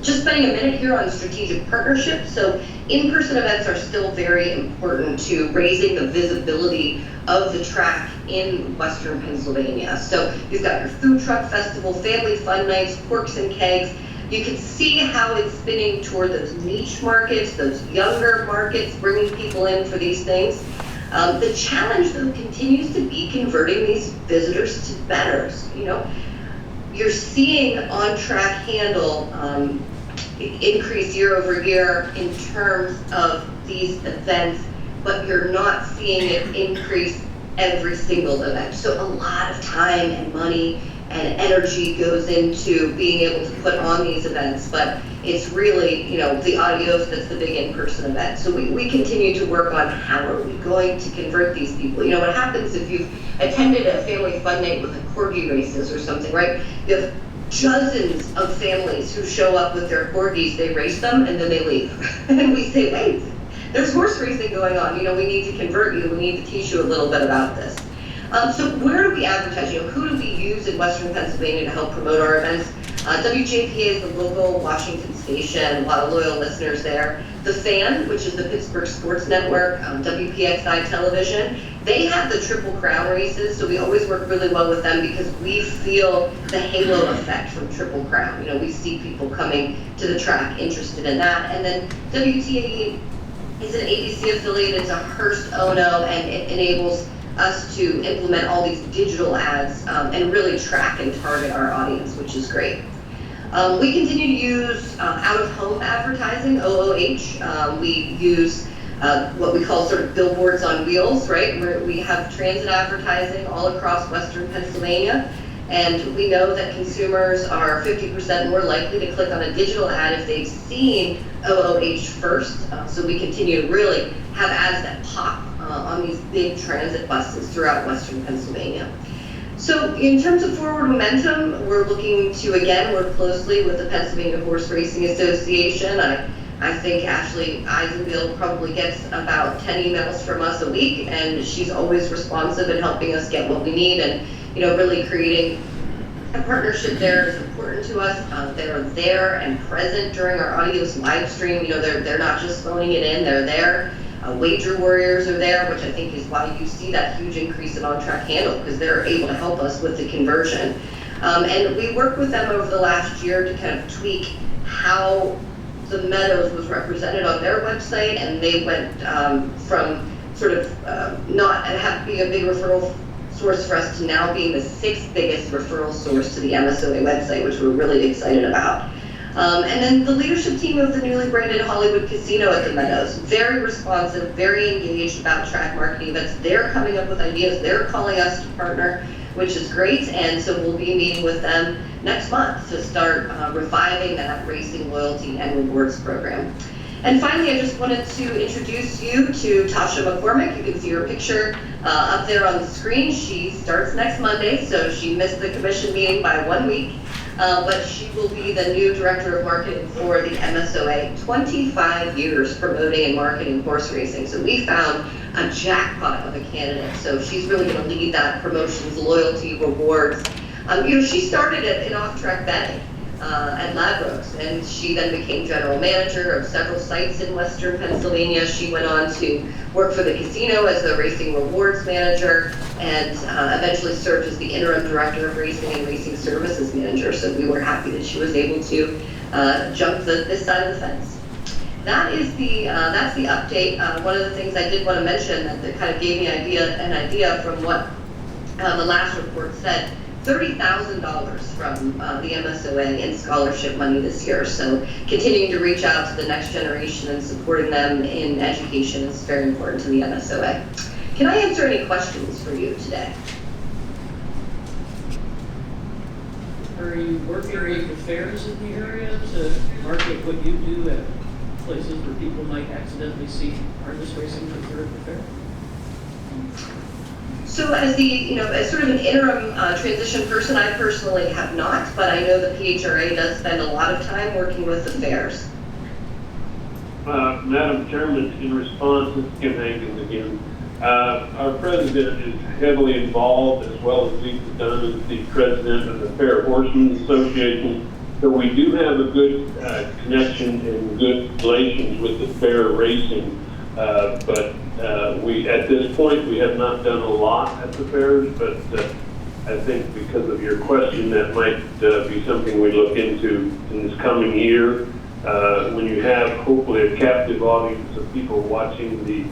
Speaker 12: Just spending a minute here on strategic partnerships. So in-person events are still very important to raising the visibility of the track in Western Pennsylvania. So you've got your food truck festival, family fun nights, corks and kegs. You can see how it's spinning toward those niche markets, those younger markets, bringing people in for these things. The challenge, though, continues to be converting these visitors to bettors. You're seeing on-track handle increase year over year in terms of these events, but you're not seeing it increase every single event. So a lot of time and money and energy goes into being able to put on these events, but it's really, the Adios that's the big in-person event. So we continue to work on how are we going to convert these people. What happens if you've attended a family fun night with a corgi races or something, right? You have dozens of families who show up with their corgis, they race them, and then they leave. And we say, wait, there's horse racing going on. We need to convert you. We need to teach you a little bit about this. So where do we advertise? Who do we use in Western Pennsylvania to help promote our events? WJPA is the local Washington station, a lot of loyal listeners there. The Fan, which is the Pittsburgh Sports Network, WPXI television, they have the Triple Crown races, so we always work really well with them because we feel the halo effect from Triple Crown. You know, we see people coming to the track interested in that. And then WTAE is an ABC affiliate. It's a Hearst Ono, and it enables us to implement all these digital ads and really track and target our audience, which is great. We continue to use out-of-home advertising, OOH. We use what we call sort of billboards on wheels, right? Where we have transit advertising all across Western Pennsylvania. And we know that consumers are 50% more likely to click on a digital ad if they've seen OOH first. So we continue to really have ads that pop on these big transit buses throughout Western Pennsylvania. So in terms of forward momentum, we're looking to, again, work closely with the Pennsylvania Horse Racing Association. I think Ashley Eisenbill probably gets about 10 emails from us a week, and she's always responsive in helping us get what we need, and really creating a partnership there is important to us. They're there and present during our audios live stream. They're not just phoning it in, they're there. Wager Warriors are there, which I think is why you see that huge increase in on-track handle, because they're able to help us with the conversion. And we worked with them over the last year to kind of tweak how the Meadows was represented on their website, and they went from sort of not being a big referral source for us to now being the 6th biggest referral source to the MSOA website, which we're really excited about. And then the leadership team of the newly branded Hollywood Casino at the Meadows, very responsive, very engaged about track marketing events. They're coming up with ideas. They're calling us to partner, which is great. And so we'll be meeting with them next month to start reviving that racing loyalty and rewards program. And finally, I just wanted to introduce you to Tasha McCormick. You can see her picture up there on the screen. She starts next Monday, so she missed the commission meeting by 1 week. But she will be the new director of marketing for the MSOA, 25 years promoting and marketing horse racing. So we found a jackpot of a candidate. So she's really going to lead that promotions, loyalty, rewards. She started in off-track betting at Ladbrokes, and she then became general manager of several sites in Western Pennsylvania. She went on to work for the casino as the racing rewards manager, and eventually served as the interim director of racing and racing services manager. So we were happy that she was able to jump this side of the fence. That's the update. One of the things I did want to mention that kind of gave me an idea from what the last report said. $30,000 from the MSOA in scholarship money this year. So continuing to reach out to the next generation and supporting them in education is very important to the MSOA. Can I answer any questions for you today?
Speaker 4: Are you working with the fairs in the area to market what you do at places where people might accidentally see harness racing for the fair?
Speaker 12: So as as sort of an interim transition person, I personally have not, but I know the PTHA does spend a lot of time working with the fairs.
Speaker 11: Madam Chairman, in response to Kim Hankins again, our president is heavily involved, as well as Lisa Dunn is the president of the Fair Horsemen's Association. So we do have a good connection and good relations with the fair racing, but we, at this point, we have not done a lot at the fairs, but I think because of your question, that might be something we look into in this coming year. When you have hopefully a captive audience of people watching the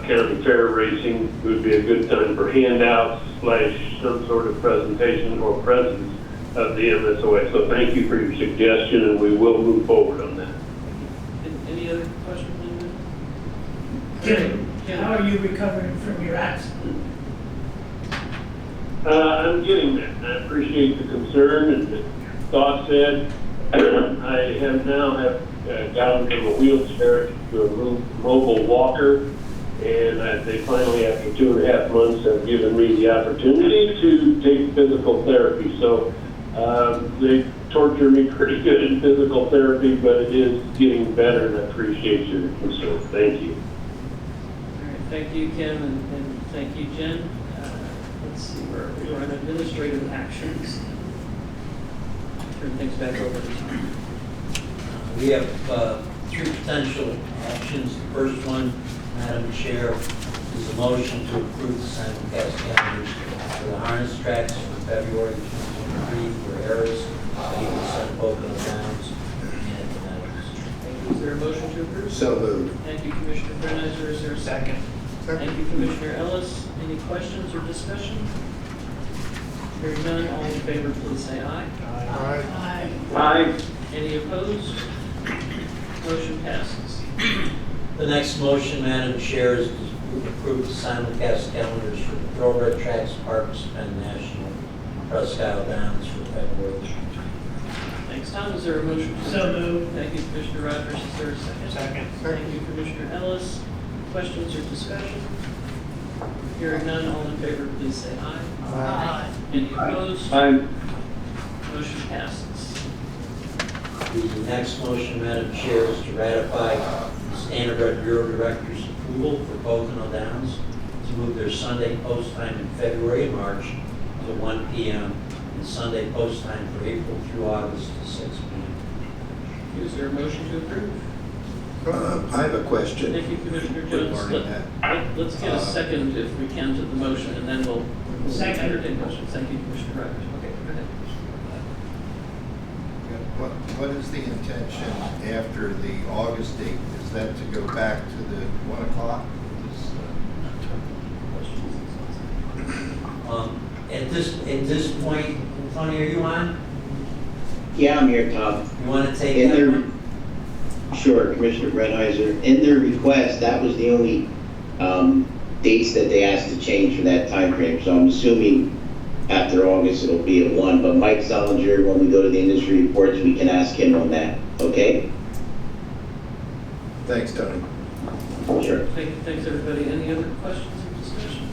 Speaker 11: county fair racing, it would be a good time for handouts / some sort of presentation or presence of the MSOA. So thank you for your suggestion, and we will move forward on that.
Speaker 4: Any other questions?
Speaker 3: Kim, how are you recovering from your accident?
Speaker 11: I'm getting there. I appreciate the concern and the thought said. I have now gotten from a wheelchair to a mobile walker, and they finally, after 2.5 months, have given me the opportunity to take physical therapy. So they torture me pretty good in physical therapy, but it is getting better, and I appreciate your concern. Thank you.
Speaker 4: Thank you, Kim, and thank you, Jen. Let's see, where we are on administrative actions. Turn things back over to you.
Speaker 1: We have three potential actions. The first one, Madam Chair, is a motion to approve the simulcast calendars for the harness tracks for February 2023 for errors at Eagle Center, Pocono Downs, and the Meadows.
Speaker 4: Is there a motion to approve?
Speaker 9: So moved.
Speaker 4: Thank you, Commissioner Brennizer. Is there a second? Thank you, Commissioner Ellis. Any questions or discussion? Hearing none, all in favor, please say aye.
Speaker 3: Aye.
Speaker 2: Aye.
Speaker 4: Any opposed? Motion passes.
Speaker 1: The next motion, Madam Chair, is to approve the simulcast calendars for the Thoroughbred Tracks, Parks, Penn National, and Presque Isle Downs for February.
Speaker 4: Thanks, Tom. Is there a motion?
Speaker 3: So moved.
Speaker 4: Thank you, Commissioner Rogers. Is there a second?
Speaker 2: Second.
Speaker 4: Thank you, Commissioner Ellis. Questions or discussion? Hearing none, all in favor, please say aye.
Speaker 3: Aye.
Speaker 4: Any opposed?
Speaker 2: Aye.
Speaker 4: Motion passes.
Speaker 1: The next motion, Madam Chair, is to ratify the Standardbred Bureau Director's approval for Pocono Downs to move their Sunday post time in February and March to 1 p.m. and Sunday post time for April through August to 6 p.m.
Speaker 4: Is there a motion to approve?
Speaker 9: I have a question.
Speaker 4: Thank you, Commissioner Jones.
Speaker 9: Regarding that.
Speaker 4: Let's get a second, if we can, to the motion, and then we'll
Speaker 3: Second.
Speaker 4: entertain motions. Thank you, Commissioner Rogers. Okay, go ahead.
Speaker 13: What is the intention after the August date? Is that to go back to the 1 o'clock?
Speaker 1: At this point, Tony, are you on?
Speaker 14: Yeah, I'm here, Tom.
Speaker 1: You want to take
Speaker 14: In
Speaker 1: that
Speaker 14: their,
Speaker 1: one?
Speaker 14: sure, Commissioner Brennizer. In their request, that was the only dates that they asked to change for that time frame. So I'm assuming after August it'll be at 1. But Mike Solinger, when we go to the industry reports, we can ask him on that. Okay?
Speaker 9: Thanks, Tony.
Speaker 14: Sure.
Speaker 4: Thanks, everybody. Any other questions or discussion?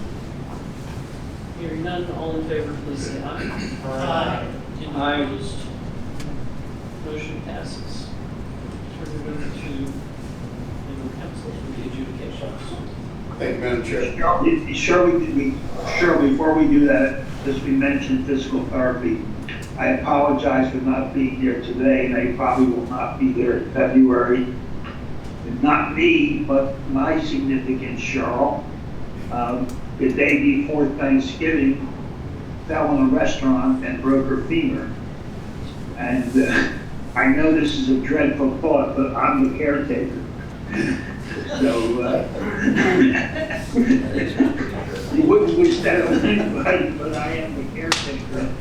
Speaker 4: Hearing none, all in favor, please say aye.
Speaker 3: Aye.
Speaker 4: Any
Speaker 2: Aye.
Speaker 4: opposed? Motion passes. Turn it over to legal counsel for the adjudications.
Speaker 9: Thank you, Madam Chair.
Speaker 5: Sure, before we do that, as we mentioned physical therapy, I apologize for not being here today, and I probably will not be there in February. Not me, but my significant Cheryl, the day before Thanksgiving, fell in a restaurant and broke her femur. And I know this is a dreadful thought, but I'm the caretaker. So, you wouldn't wish that on anybody, but I am the caretaker.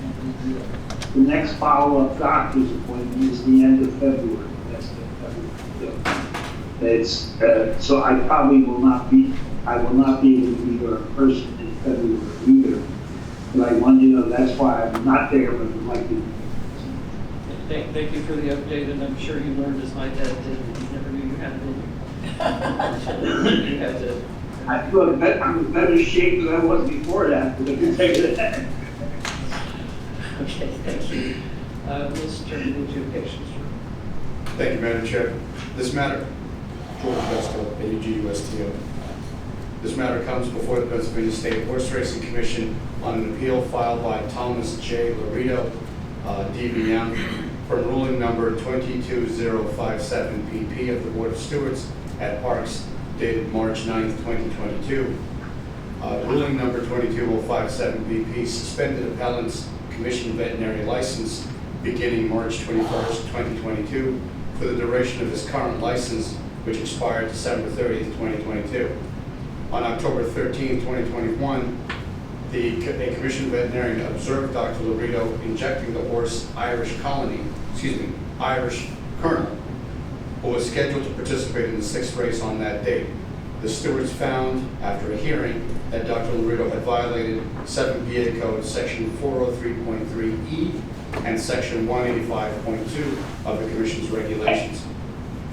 Speaker 5: The next follow-up doctor's appointment is the end of February. That's the February. So I probably will not be able to be there in person in February either. But I wanted you to know that's why I'm not there, but I'd like to.
Speaker 4: Thank you for the update, and I'm sure you learned, as my dad did, that you never knew you had it. You had to.
Speaker 5: I feel I'm in better shape than I was before that, but I can tell you that.
Speaker 4: Okay, thank you. Let's turn to the adjudications.
Speaker 15: Thank you, Madam Chair. This matter, George Vestal, AUGUSTO. This matter comes before the Pennsylvania State Horse Racing Commission on an appeal filed by Thomas J. Laredo, DVM, from ruling number 22057 PP of the Board of Stewards at Parks dated March 9th, 2022. Ruling number 22057 BP suspended appellant's commission veterinary license beginning March 21st, 2022 for the duration of his current license, which expired December 30th, 2022. On October 13th, 2021, a commissioned veterinarian observed Dr. Laredo injecting the horse Irish Colonel, who was scheduled to participate in the 6th race on that date. The stewards found, after a hearing, that Dr. Laredo had violated 7 VA Code Section 403.3E and Section 185.2 of the Commission's regulations.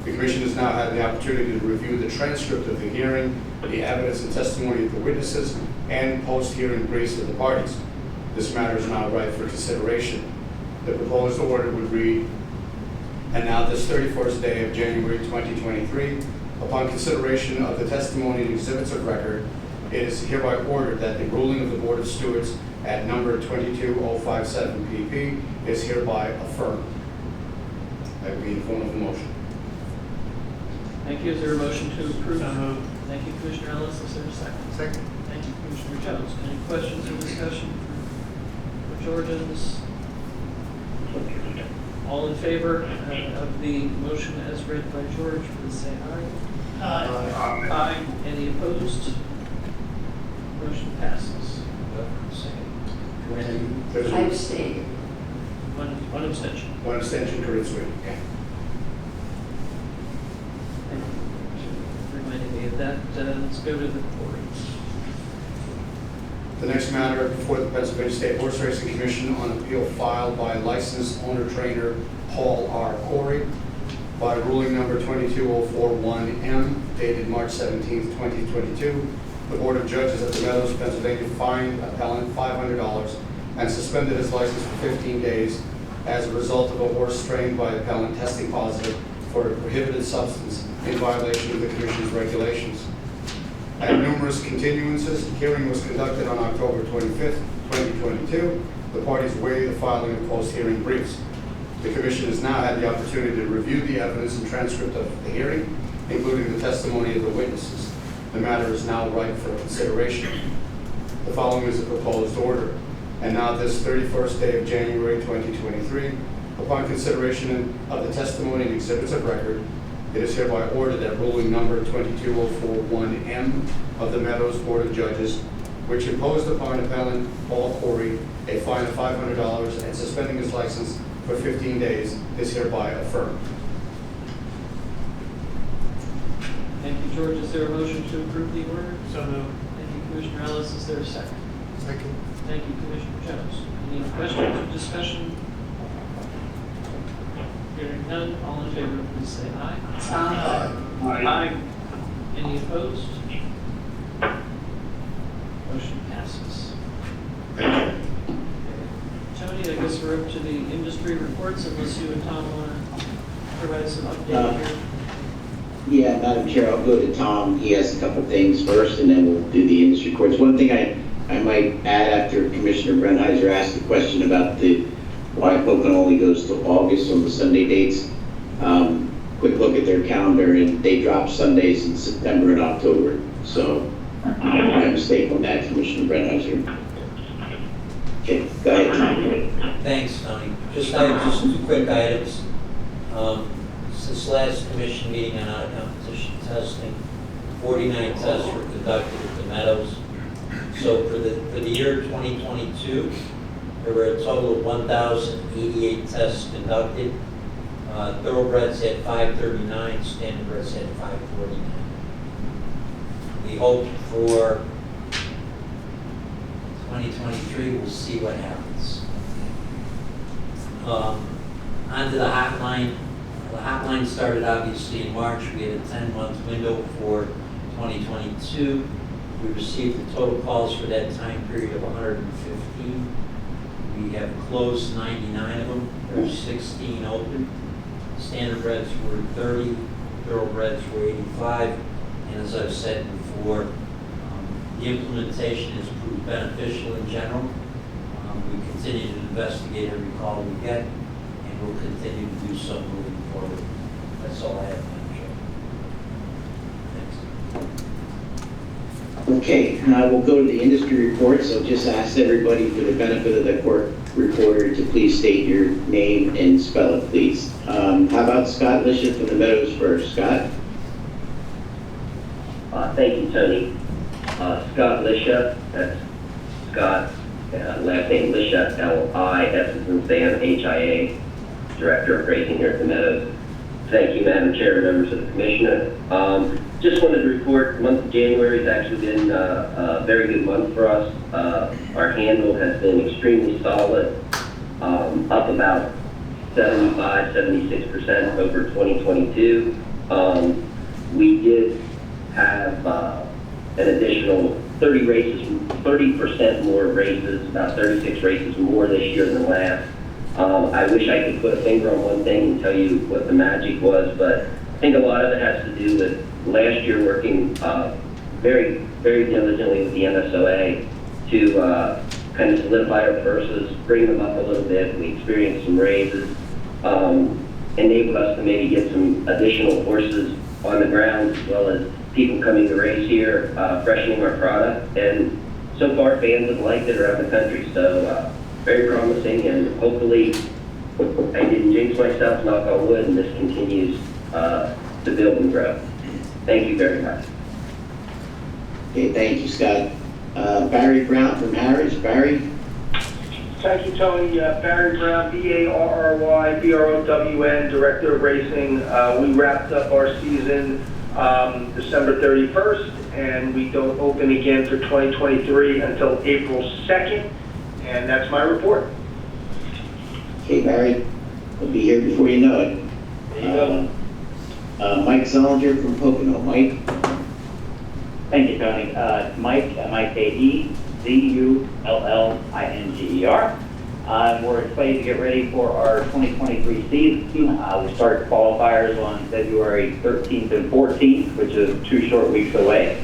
Speaker 15: The Commission has now had the opportunity to review the transcript of the hearing, the evidence and testimony of the witnesses, and post-hearing briefs of the parties. This matter is now ripe for consideration. The proposed order would read, and now this 31st day of January 2023, upon consideration of the testimony and exhibits of record, it is hereby ordered that the ruling of the Board of Stewards at number 22057 PP is hereby affirmed. That would be in the form of a motion.
Speaker 4: Thank you. Is there a motion to approve?
Speaker 2: So moved.
Speaker 4: Thank you, Commissioner Ellis. Is there a second?
Speaker 10: Second.
Speaker 4: Thank you, Commissioner Jones. Any questions or discussion for George on this? All in favor of the motion as read by George, please say aye.
Speaker 2: Aye.
Speaker 4: Any opposed? Motion passes.
Speaker 9: There's
Speaker 16: I
Speaker 9: a-
Speaker 16: abstain.
Speaker 4: One abstention.
Speaker 9: One abstention, Corinne Sweet.
Speaker 4: Reminded me of that. Let's go to the court.
Speaker 15: The next matter before the Pennsylvania State Horse Racing Commission on appeal filed by licensed owner trainer Paul R. Corey by ruling number 22041M dated March 17, 2022. The Board of Judges at the Meadows, Pennsylvania fined appellant $500 and suspended his license for 15 days as a result of a horse trained by appellant testing positive for a prohibited substance in violation of the Commission's regulations. At numerous continuances, the hearing was conducted on October 25th, 2022. The parties waived the filing of post-hearing briefs. The Commission has now had the opportunity to review the evidence and transcript of the hearing, including the testimony of the witnesses. The matter is now ripe for consideration. The following is a proposed order. And now this 31st day of January 2023, upon consideration of the testimony and exhibits of record, it is hereby ordered that ruling number 22041M of the Meadows Board of Judges, which imposed upon appellant Paul Corey a fine of $500 and suspending his license for 15 days, is hereby affirmed.
Speaker 4: Thank you, George. Is there a motion to approve the order?
Speaker 2: So moved.
Speaker 4: Thank you, Commissioner Ellis. Is there a second?
Speaker 10: Second.
Speaker 4: Thank you, Commissioner Jones. Any questions or discussion? Hearing none, all in favor, please say aye.
Speaker 2: Aye.
Speaker 4: Any opposed? Motion passes. Tony, I guess we're up to the industry reports, unless you and Tom want to provide some update here.
Speaker 14: Yeah, Madam Chair, I'll go to Tom. He has a couple things first, and then we'll do the industry reports. One thing I might add after Commissioner Brennheiser asked the question about why Pocono only goes to August on the Sunday dates. Quick look at their calendar, and they drop Sundays in September and October. So, my mistake on that, Commissioner Brennheiser. Okay, go ahead, Tom.
Speaker 1: Thanks, Tony. Just two quick items. Since last commission meeting on out-of-competition testing, 49 tests were conducted at the Meadows. So for the year 2022, there were a total of 1,088 tests conducted. Thoroughbreds had 539, standardbreds had 549. We hope for 2023, we'll see what happens. On to the hotline. The hotline started obviously in March. We had a 10-month window for 2022. We received the total calls for that time period of 115. We have closed 99 of them. There are 16 open. Standardbreds were 30, thoroughbreds were 85. And as I've said before, the implementation has proved beneficial in general. We continue to investigate every call we get, and we'll continue to do so moving forward. That's all I have, Madam Chair. Thanks.
Speaker 14: Okay, we'll go to the industry report. So just ask everybody for the benefit of the court reporter to please state your name and spell it, please. How about Scott Lisha from the Meadows first? Scott?
Speaker 17: Thank you, Tony. Scott Lisha, that's Scott, last name Lisha, L-I-S as in Sam, H-I-A, Director of Racing here at the Meadows. Thank you, Madam Chair and members of the Commissioner. Just wanted to report, the month of January has actually been a very good month for us. Our handle has been extremely solid, up about 75-76% over 2022. We did have an additional 30% more races, about 36 races more this year than last. I wish I could put a finger on one thing and tell you what the magic was, but I think a lot of it has to do with last year working very, very diligently with the MSOA to kind of solidify our purses, bring them up a little bit. We experienced some raises, enabled us to maybe get some additional horses on the ground, as well as people coming to race here, freshening our product, and so far fans have liked it around the country, so very promising, and hopefully I didn't jinx myself, knock on wood, and this continues to build and grow. Thank you very much.
Speaker 14: Okay, thank you, Scott. Barry Brown from Harris. Barry?
Speaker 2: Thank you, Tony. Barry Brown, B-A-R-R-Y-B-R-O-W-N, Director of Racing. We wrapped up our season December 31st, and we don't open again for 2023 until April 2nd, and that's my report.
Speaker 14: Okay, Barry, we'll be here before you know it.
Speaker 2: There you go.
Speaker 14: Mike Zollinger from Pocono. Mike?
Speaker 16: Thank you, Tony. Mike, M-I-K-E-Z-U-L-L-I-N-G-E-R. We're excited to get ready for our 2023 season. We start qualifiers on February 13th and 14th, which is 2 short weeks away.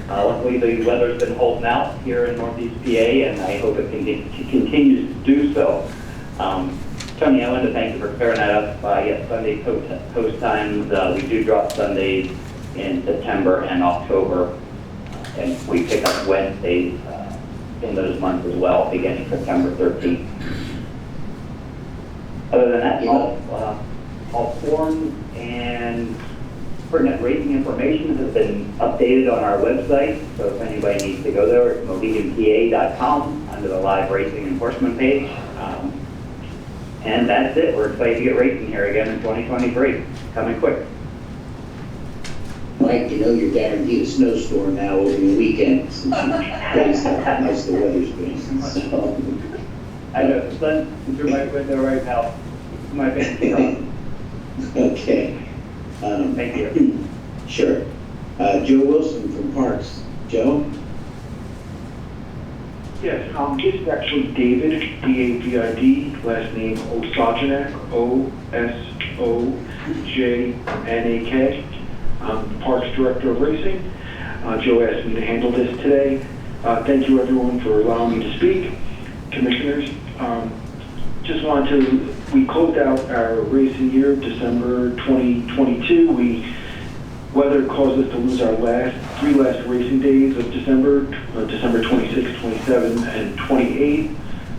Speaker 16: Luckily, the weather's been holding out here in Northeast PA, and I hope it continues to do so. Tony, I wanted to thank you for clearing that up. Yes, Sunday post times. We do drop Sundays in September and October, and we pick up Wednesdays in those months as well, beginning September 13th. Other than that, all forms and pertinent racing information has been updated on our website, so if anybody needs to go there, it's moheganpa.com under the live racing enforcement page. And that's it. We're excited to get racing here again in 2023. Coming quick.
Speaker 14: Mike, you know you're guaranteed a snowstorm now over the weekend since you praised how nice the weather's been. So.
Speaker 16: I know, the sun's through my window right now. My fancy.
Speaker 14: Okay.
Speaker 16: Thank you.
Speaker 14: Sure. Joe Wilson from Parks. Joe?
Speaker 18: Yes, this is actually David, D-A-V-I-D, last name Osajanak, O-S-O-J-N-A-K. I'm the Parks Director of Racing. Joe asked me to handle this today. Thank you everyone for allowing me to speak. Commissioners, just wanted to, we closed out our racing year, December 2022. Weather caused us to lose our three last racing days of December, December 26th, 27th, and 28th.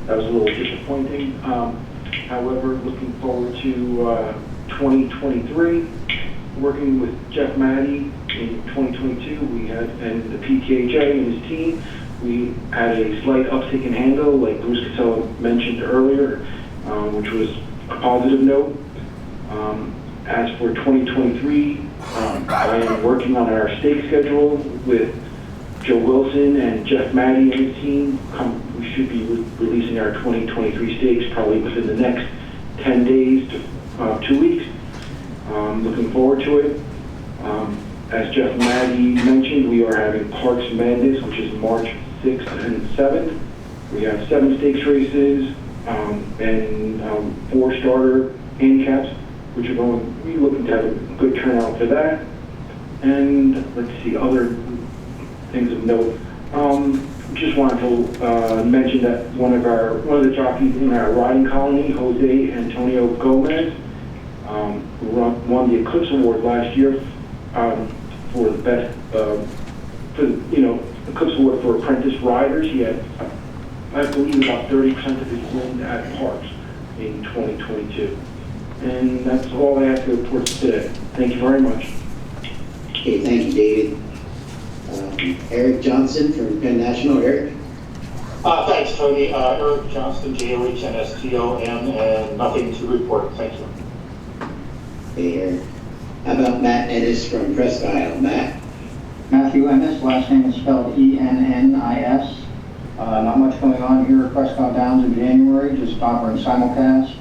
Speaker 18: That was a little disappointing. However, looking forward to 2023, working with Jeff Maddie in 2022, and the PTHA and his team, we had a slight uptick in handle, like Bruce Casella mentioned earlier, which was a positive note. As for 2023, I am working on our stake schedule with Joe Wilson and Jeff Maddie and his team. We should be releasing our 2023 stakes probably within the next 10 days to 2 weeks. Looking forward to it. As Jeff Maddie mentioned, we are having Parks Madness, which is March 6th and 7th. We have 7 stakes races and 4 starter handicaps, which are we're looking to have a good turnout for that. And let's see, other things of note. Just wanted to mention that one of the jockeys in our riding colony, Jose Antonio Gomez, who won the Eclipse Award last year for the best, Eclipse Award for apprentice riders. He had, I believe, about 30% of his wins at Parks in 2022. And that's all I have to report today. Thank you very much.
Speaker 14: Okay, thank you, David. Eric Johnson from Penn National. Eric?
Speaker 19: Thanks, Tony. Eric Johnston, J-O-H-N-S-T-O-N, and nothing to report. Thank you.
Speaker 14: Hey, Eric. How about Matt Ennis from Presque Isle? Matt?
Speaker 20: Matthew Ennis, last name is spelled E-N-N-I-S. Not much going on here at Presque Isle Downs in January, just offering simulcast.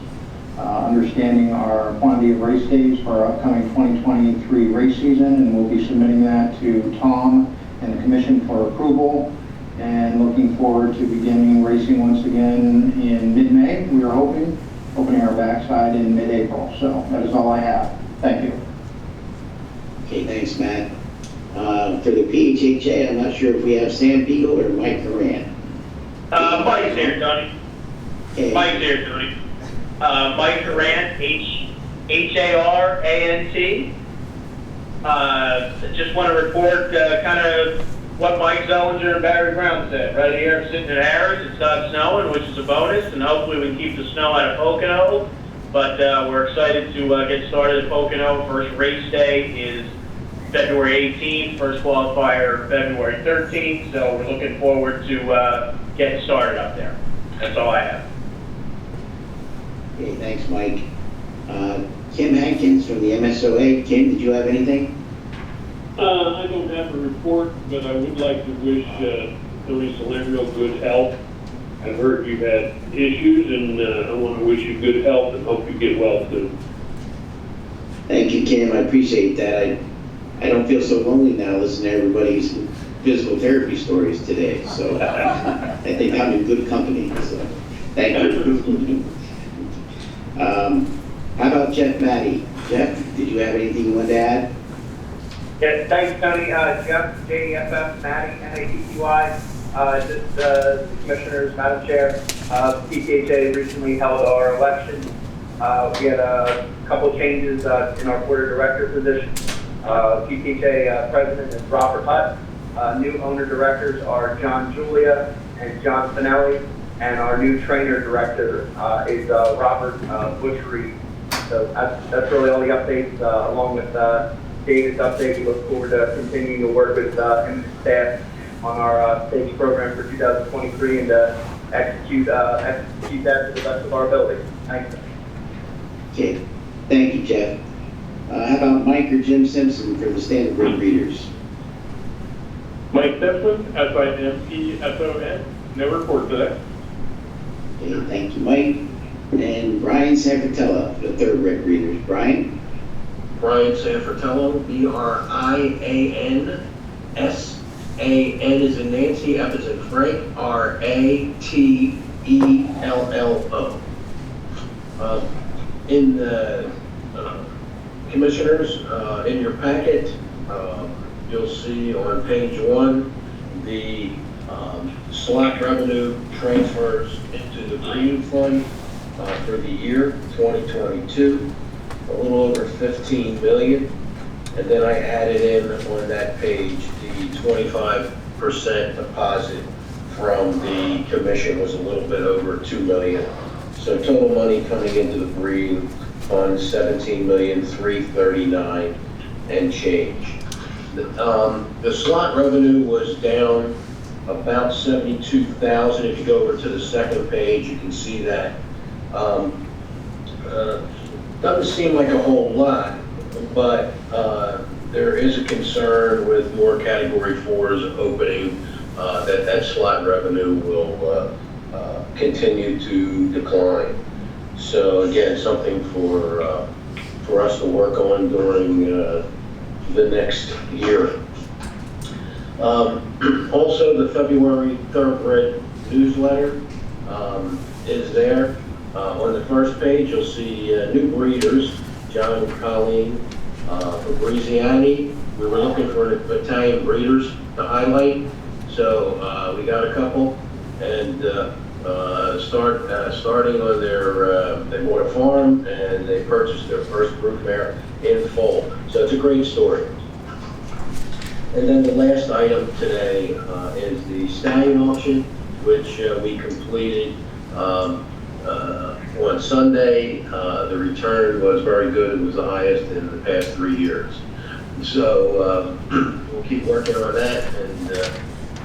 Speaker 20: Understanding our quantity of race days for our upcoming 2023 race season, and we'll be submitting that to Tom and the Commission for approval, and looking forward to beginning racing once again in mid-May. We are opening our backside in mid-April. So that is all I have. Thank you.
Speaker 14: Okay, thanks, Matt. For the PTHA, I'm not sure if we have Sam Beagle or Mike Moran.
Speaker 2: Mike's here, Tony.
Speaker 14: Okay.
Speaker 2: Mike's here, Tony. Mike Harant, H-A-R-A-N-T. Just want to report kind of what Mike Zellinger and Barry Brown said. Right here, I'm sitting at Harris. It's not snowing, which is a bonus, and hopefully we can keep the snow out of Pocono. But we're excited to get started at Pocono. First race day is February 18th, first qualifier February 13th. So we're looking forward to getting started up there. That's all I have.
Speaker 14: Okay, thanks, Mike. Kim Hankins from the MSOA. Kim, did you have anything?
Speaker 11: I don't have a report, but I would like to wish Teresa Lamriel good health. I've heard you've had issues, and I want to wish you good health and hope you get well soon.
Speaker 14: Thank you, Kim. I appreciate that. I don't feel so lonely now listening to everybody's physical therapy stories today. So I think I'm in good company. So thank you. How about Jeff Matty? Jeff, did you have anything you wanted to add?
Speaker 2: Yes, thanks, Tony. Jeff, JDFF, Matty, MATTY. Just the commissioners, Madam Chair, PTHA recently held our election. We had a couple changes in our board of director position. PTHA president is Robert Hutt. New owner directors are John Julia and John Finelli. And our new trainer director is Robert Butchery. So that's really all the updates, along with David's update. We look forward to continuing to work with him and his staff on our stage program for 2023 and execute that to the best of our ability. Thanks.
Speaker 14: Okay, thank you, Jeff. How about Mike or Jim Simpson for the standard book readers?
Speaker 11: Mike Simpson, SIMPSON, no report today.
Speaker 14: Okay, thank you, Mike. And Brian Sanfratello for the third rec readers. Brian?
Speaker 17: Brian Sanfratello, BRIAN, SAN is in Nancy, F is in Frank, RATELLO. In the commissioners, in your packet, you'll see on page 1 the slot revenue transfers into the breeding fund for the year 2022, a little over 15 million. And then I added in on that page the 25% deposit from the commission was a little bit over 2 million. So total money coming into the breeding fund, 17,339,000 and change. The slot revenue was down about 72,000. If you go over to the second page, you can see that. Doesn't seem like a whole lot, but there is a concern with more Category 4s opening that slot revenue will continue to decline. So again, something for us to work on during the next year. Also, the February Thoroughbred newsletter is there. On the first page, you'll see new breeders, John and Colleen Fabriziani. We were looking for Italian breeders to highlight, so we got a couple. And starting on they bought a farm and they purchased their first broodmare in full. So it's a great story. And then the last item today is the stallion auction, which we completed on Sunday. The return was very good. It was the highest in the past 3 years. So we'll keep working on that, and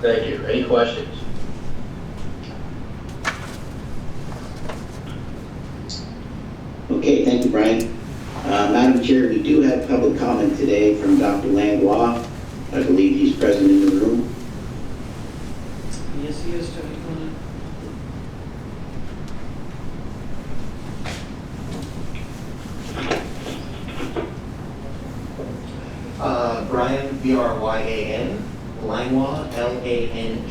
Speaker 17: thank you. Any questions?
Speaker 14: Okay, thank you, Brian. Madam Chair, we do have public comment today from Dr. Langlois. I believe he's present in the room.
Speaker 4: Yes, he is, Tony.
Speaker 6: Brian, B-R-Y-A-N, Langlois, L-A-N-G-L-O-I-S.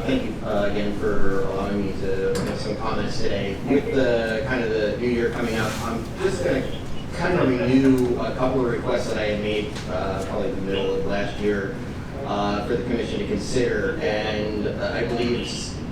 Speaker 6: Thank you again for allowing me to make some comments today. With the kind of the new year coming up, I'm just going to kind of renew a couple of requests that I had made probably in the middle of last year for the commission to consider. And I believe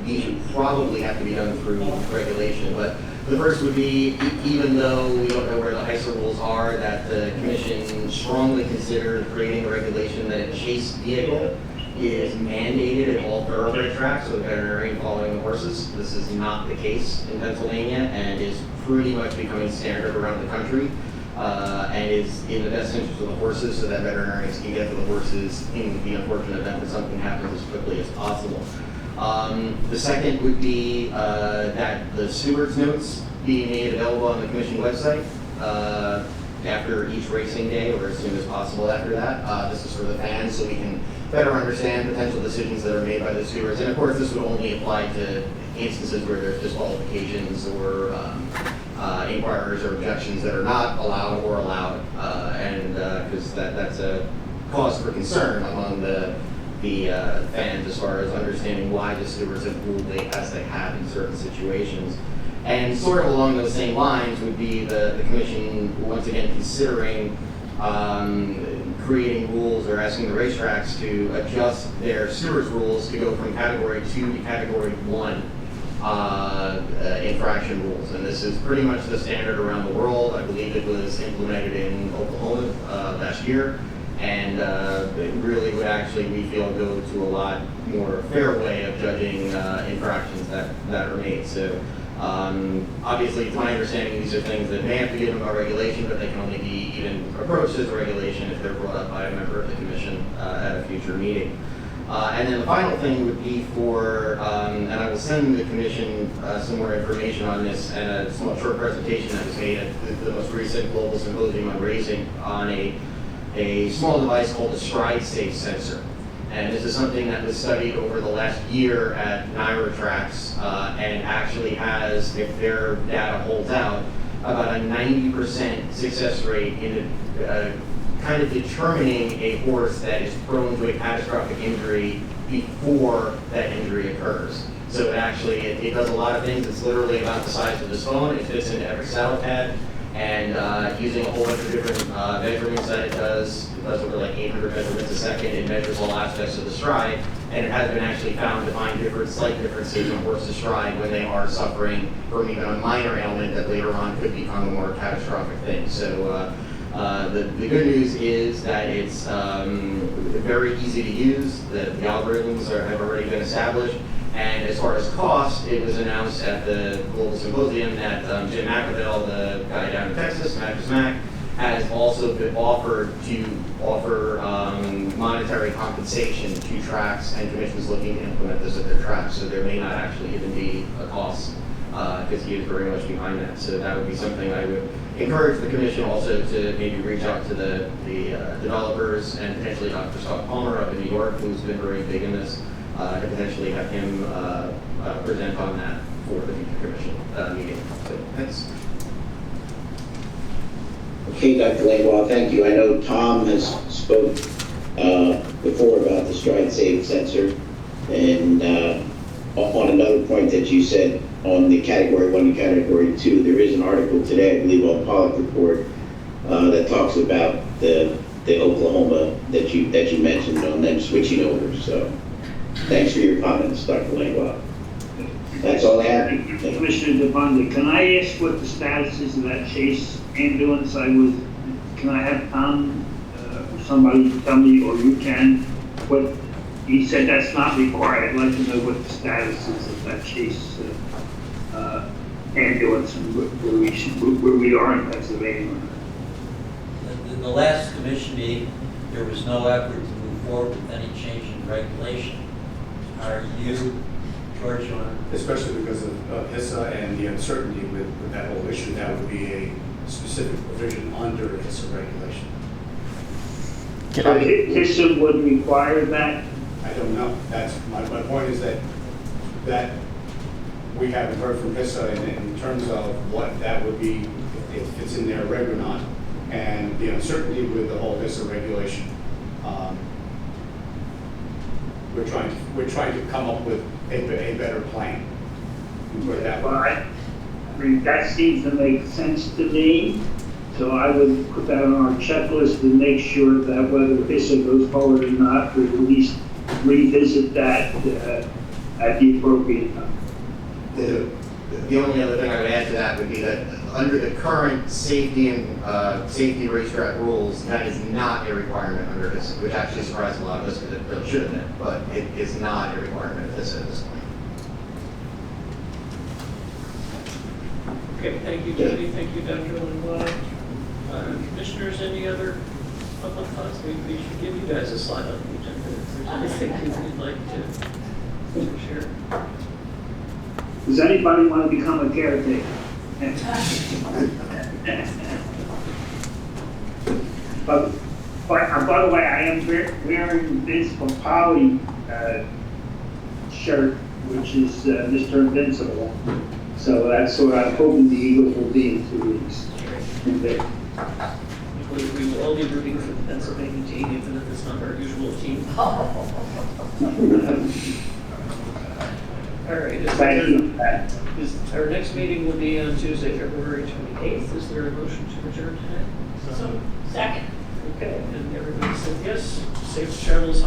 Speaker 6: these should probably have to be done through regulation. But the first would be, even though we don't know where the HISA rules are, that the commission strongly considered creating a regulation that a chase vehicle is mandated at all thoroughbred tracks, so the veterinarian following the horses. This is not the case in Pennsylvania and is pretty much becoming standard around the country, and is in the best interest of the horses so that veterinarians can get to the horses in the unfortunate event that something happens as quickly as possible. The second would be that the steward's notes be made available on the commission website after each racing day or as soon as possible after that. This is for the fans so we can better understand potential decisions that are made by the stewards. And of course, this would only apply to instances where there's disqualifications or inquiries or objections that are not allowed or allowed, and because that's a cause for concern among the fans as far as understanding why the stewards have ruled as they have in certain situations. And sort of along those same lines would be the commission once again considering creating rules or asking the racetracks to adjust their stewards rules to go from category 2 to category 1 infraction rules. And this is pretty much the standard around the world. I believe it was implemented in Oklahoma last year. And it really would actually, we feel, go to a lot more fair way of judging infractions that are made. So obviously, it's my understanding these are things that may have to be given by regulation, but they can only be even approached as a regulation if they're brought up by a member of the commission at a future meeting. And then the final thing would be for, and I will send the commission some more information on this and a small short presentation that was made at the most recent Global Symposium on Racing on a small device called a stride safe sensor. And this is something that was studied over the last year at NYRA tracks and actually has, if their data holds out, about a 90% success rate in kind of determining a horse that is prone to a catastrophic injury before that injury occurs. So it actually, it does a lot of things. It's literally about the size of this phone. It fits into every saddle pad. And using a whole bunch of different measurements that it does over like 800 measurements a second. It measures all aspects of the stride, and it has been actually found to find slight differences in horses' stride when they are suffering from even a minor ailment that later on could become a more catastrophic thing. So the good news is that it's very easy to use. The algorithms have already been established. And as far as cost, it was announced at the Global Symposium that Jim McAville, the guy down in Texas, Mac, has also been offered to offer monetary compensation to tracks and commissions looking to implement this at their tracks. So there may not actually even be a cost because he is very much behind that. So that would be something I would encourage the commission also to maybe reach out to the developers and potentially Dr. Scott Palmer up in New York, who's been very big in this. To potentially have him present on that for the future commission meeting. So, thanks.
Speaker 14: Okay, Dr. Langlois, thank you. I know Tom has spoke before about the stride safe sensor, and on another point that you said on the category 1 and category 2, there is an article today, I believe, on Pollock Report that talks about the Oklahoma that you mentioned on them switching over. So. Thanks for your comments, Dr. Langlois. That's all I have.
Speaker 5: Commissioner DeBonda, can I ask what the status is of that chase ambulance? Can I have Tom, somebody tell me, or you can, what, he said that's not required. I'd like to know what the status is of that chase ambulance and where we are in Pennsylvania.
Speaker 1: In the last commission meeting, there was no effort to move forward with any change in regulation. Are you, George, you want to?
Speaker 15: Especially because of HISA and the uncertainty with that whole issue, that would be a specific provision under HISA regulation.
Speaker 5: HISA would require that?
Speaker 15: I don't know. That's my point is that we haven't heard from HISA in terms of what that would be, if it's in their reg or not, and the uncertainty with the whole HISA regulation. We're trying to come up with a better plan.
Speaker 5: Well, I mean, that seems to make sense to me. So I would put that on our checklist to make sure that whether HISA goes forward or not, we at least revisit that at the appropriate time.
Speaker 6: The only other thing I would add to that would be that under the current safety and safety racetrack rules, that is not a requirement under this, which actually surprised a lot of us because it should have been, but it is not a requirement of this at this point.
Speaker 4: Okay, thank you, Jody. Thank you, Dr. Lindblad. Commissioners, any other public thoughts? We should give you guys a slide on the agenda if there's anything you'd like to share.
Speaker 5: Does anybody want to become a caretaker? But by the way, I am wearing Vince Papali shirt, which is Mr. Invincible. So that's what I'm hoping the Eagles will be in 2 weeks.
Speaker 4: We will all be rooting for the Pennsylvania team, even if it's not our usual team. All right.
Speaker 5: Thank you.
Speaker 4: Our next meeting will be on Tuesday, February 28th. Is there a motion to adjourn today?
Speaker 3: So, second.
Speaker 4: Okay, and everybody said yes. Safe travels home.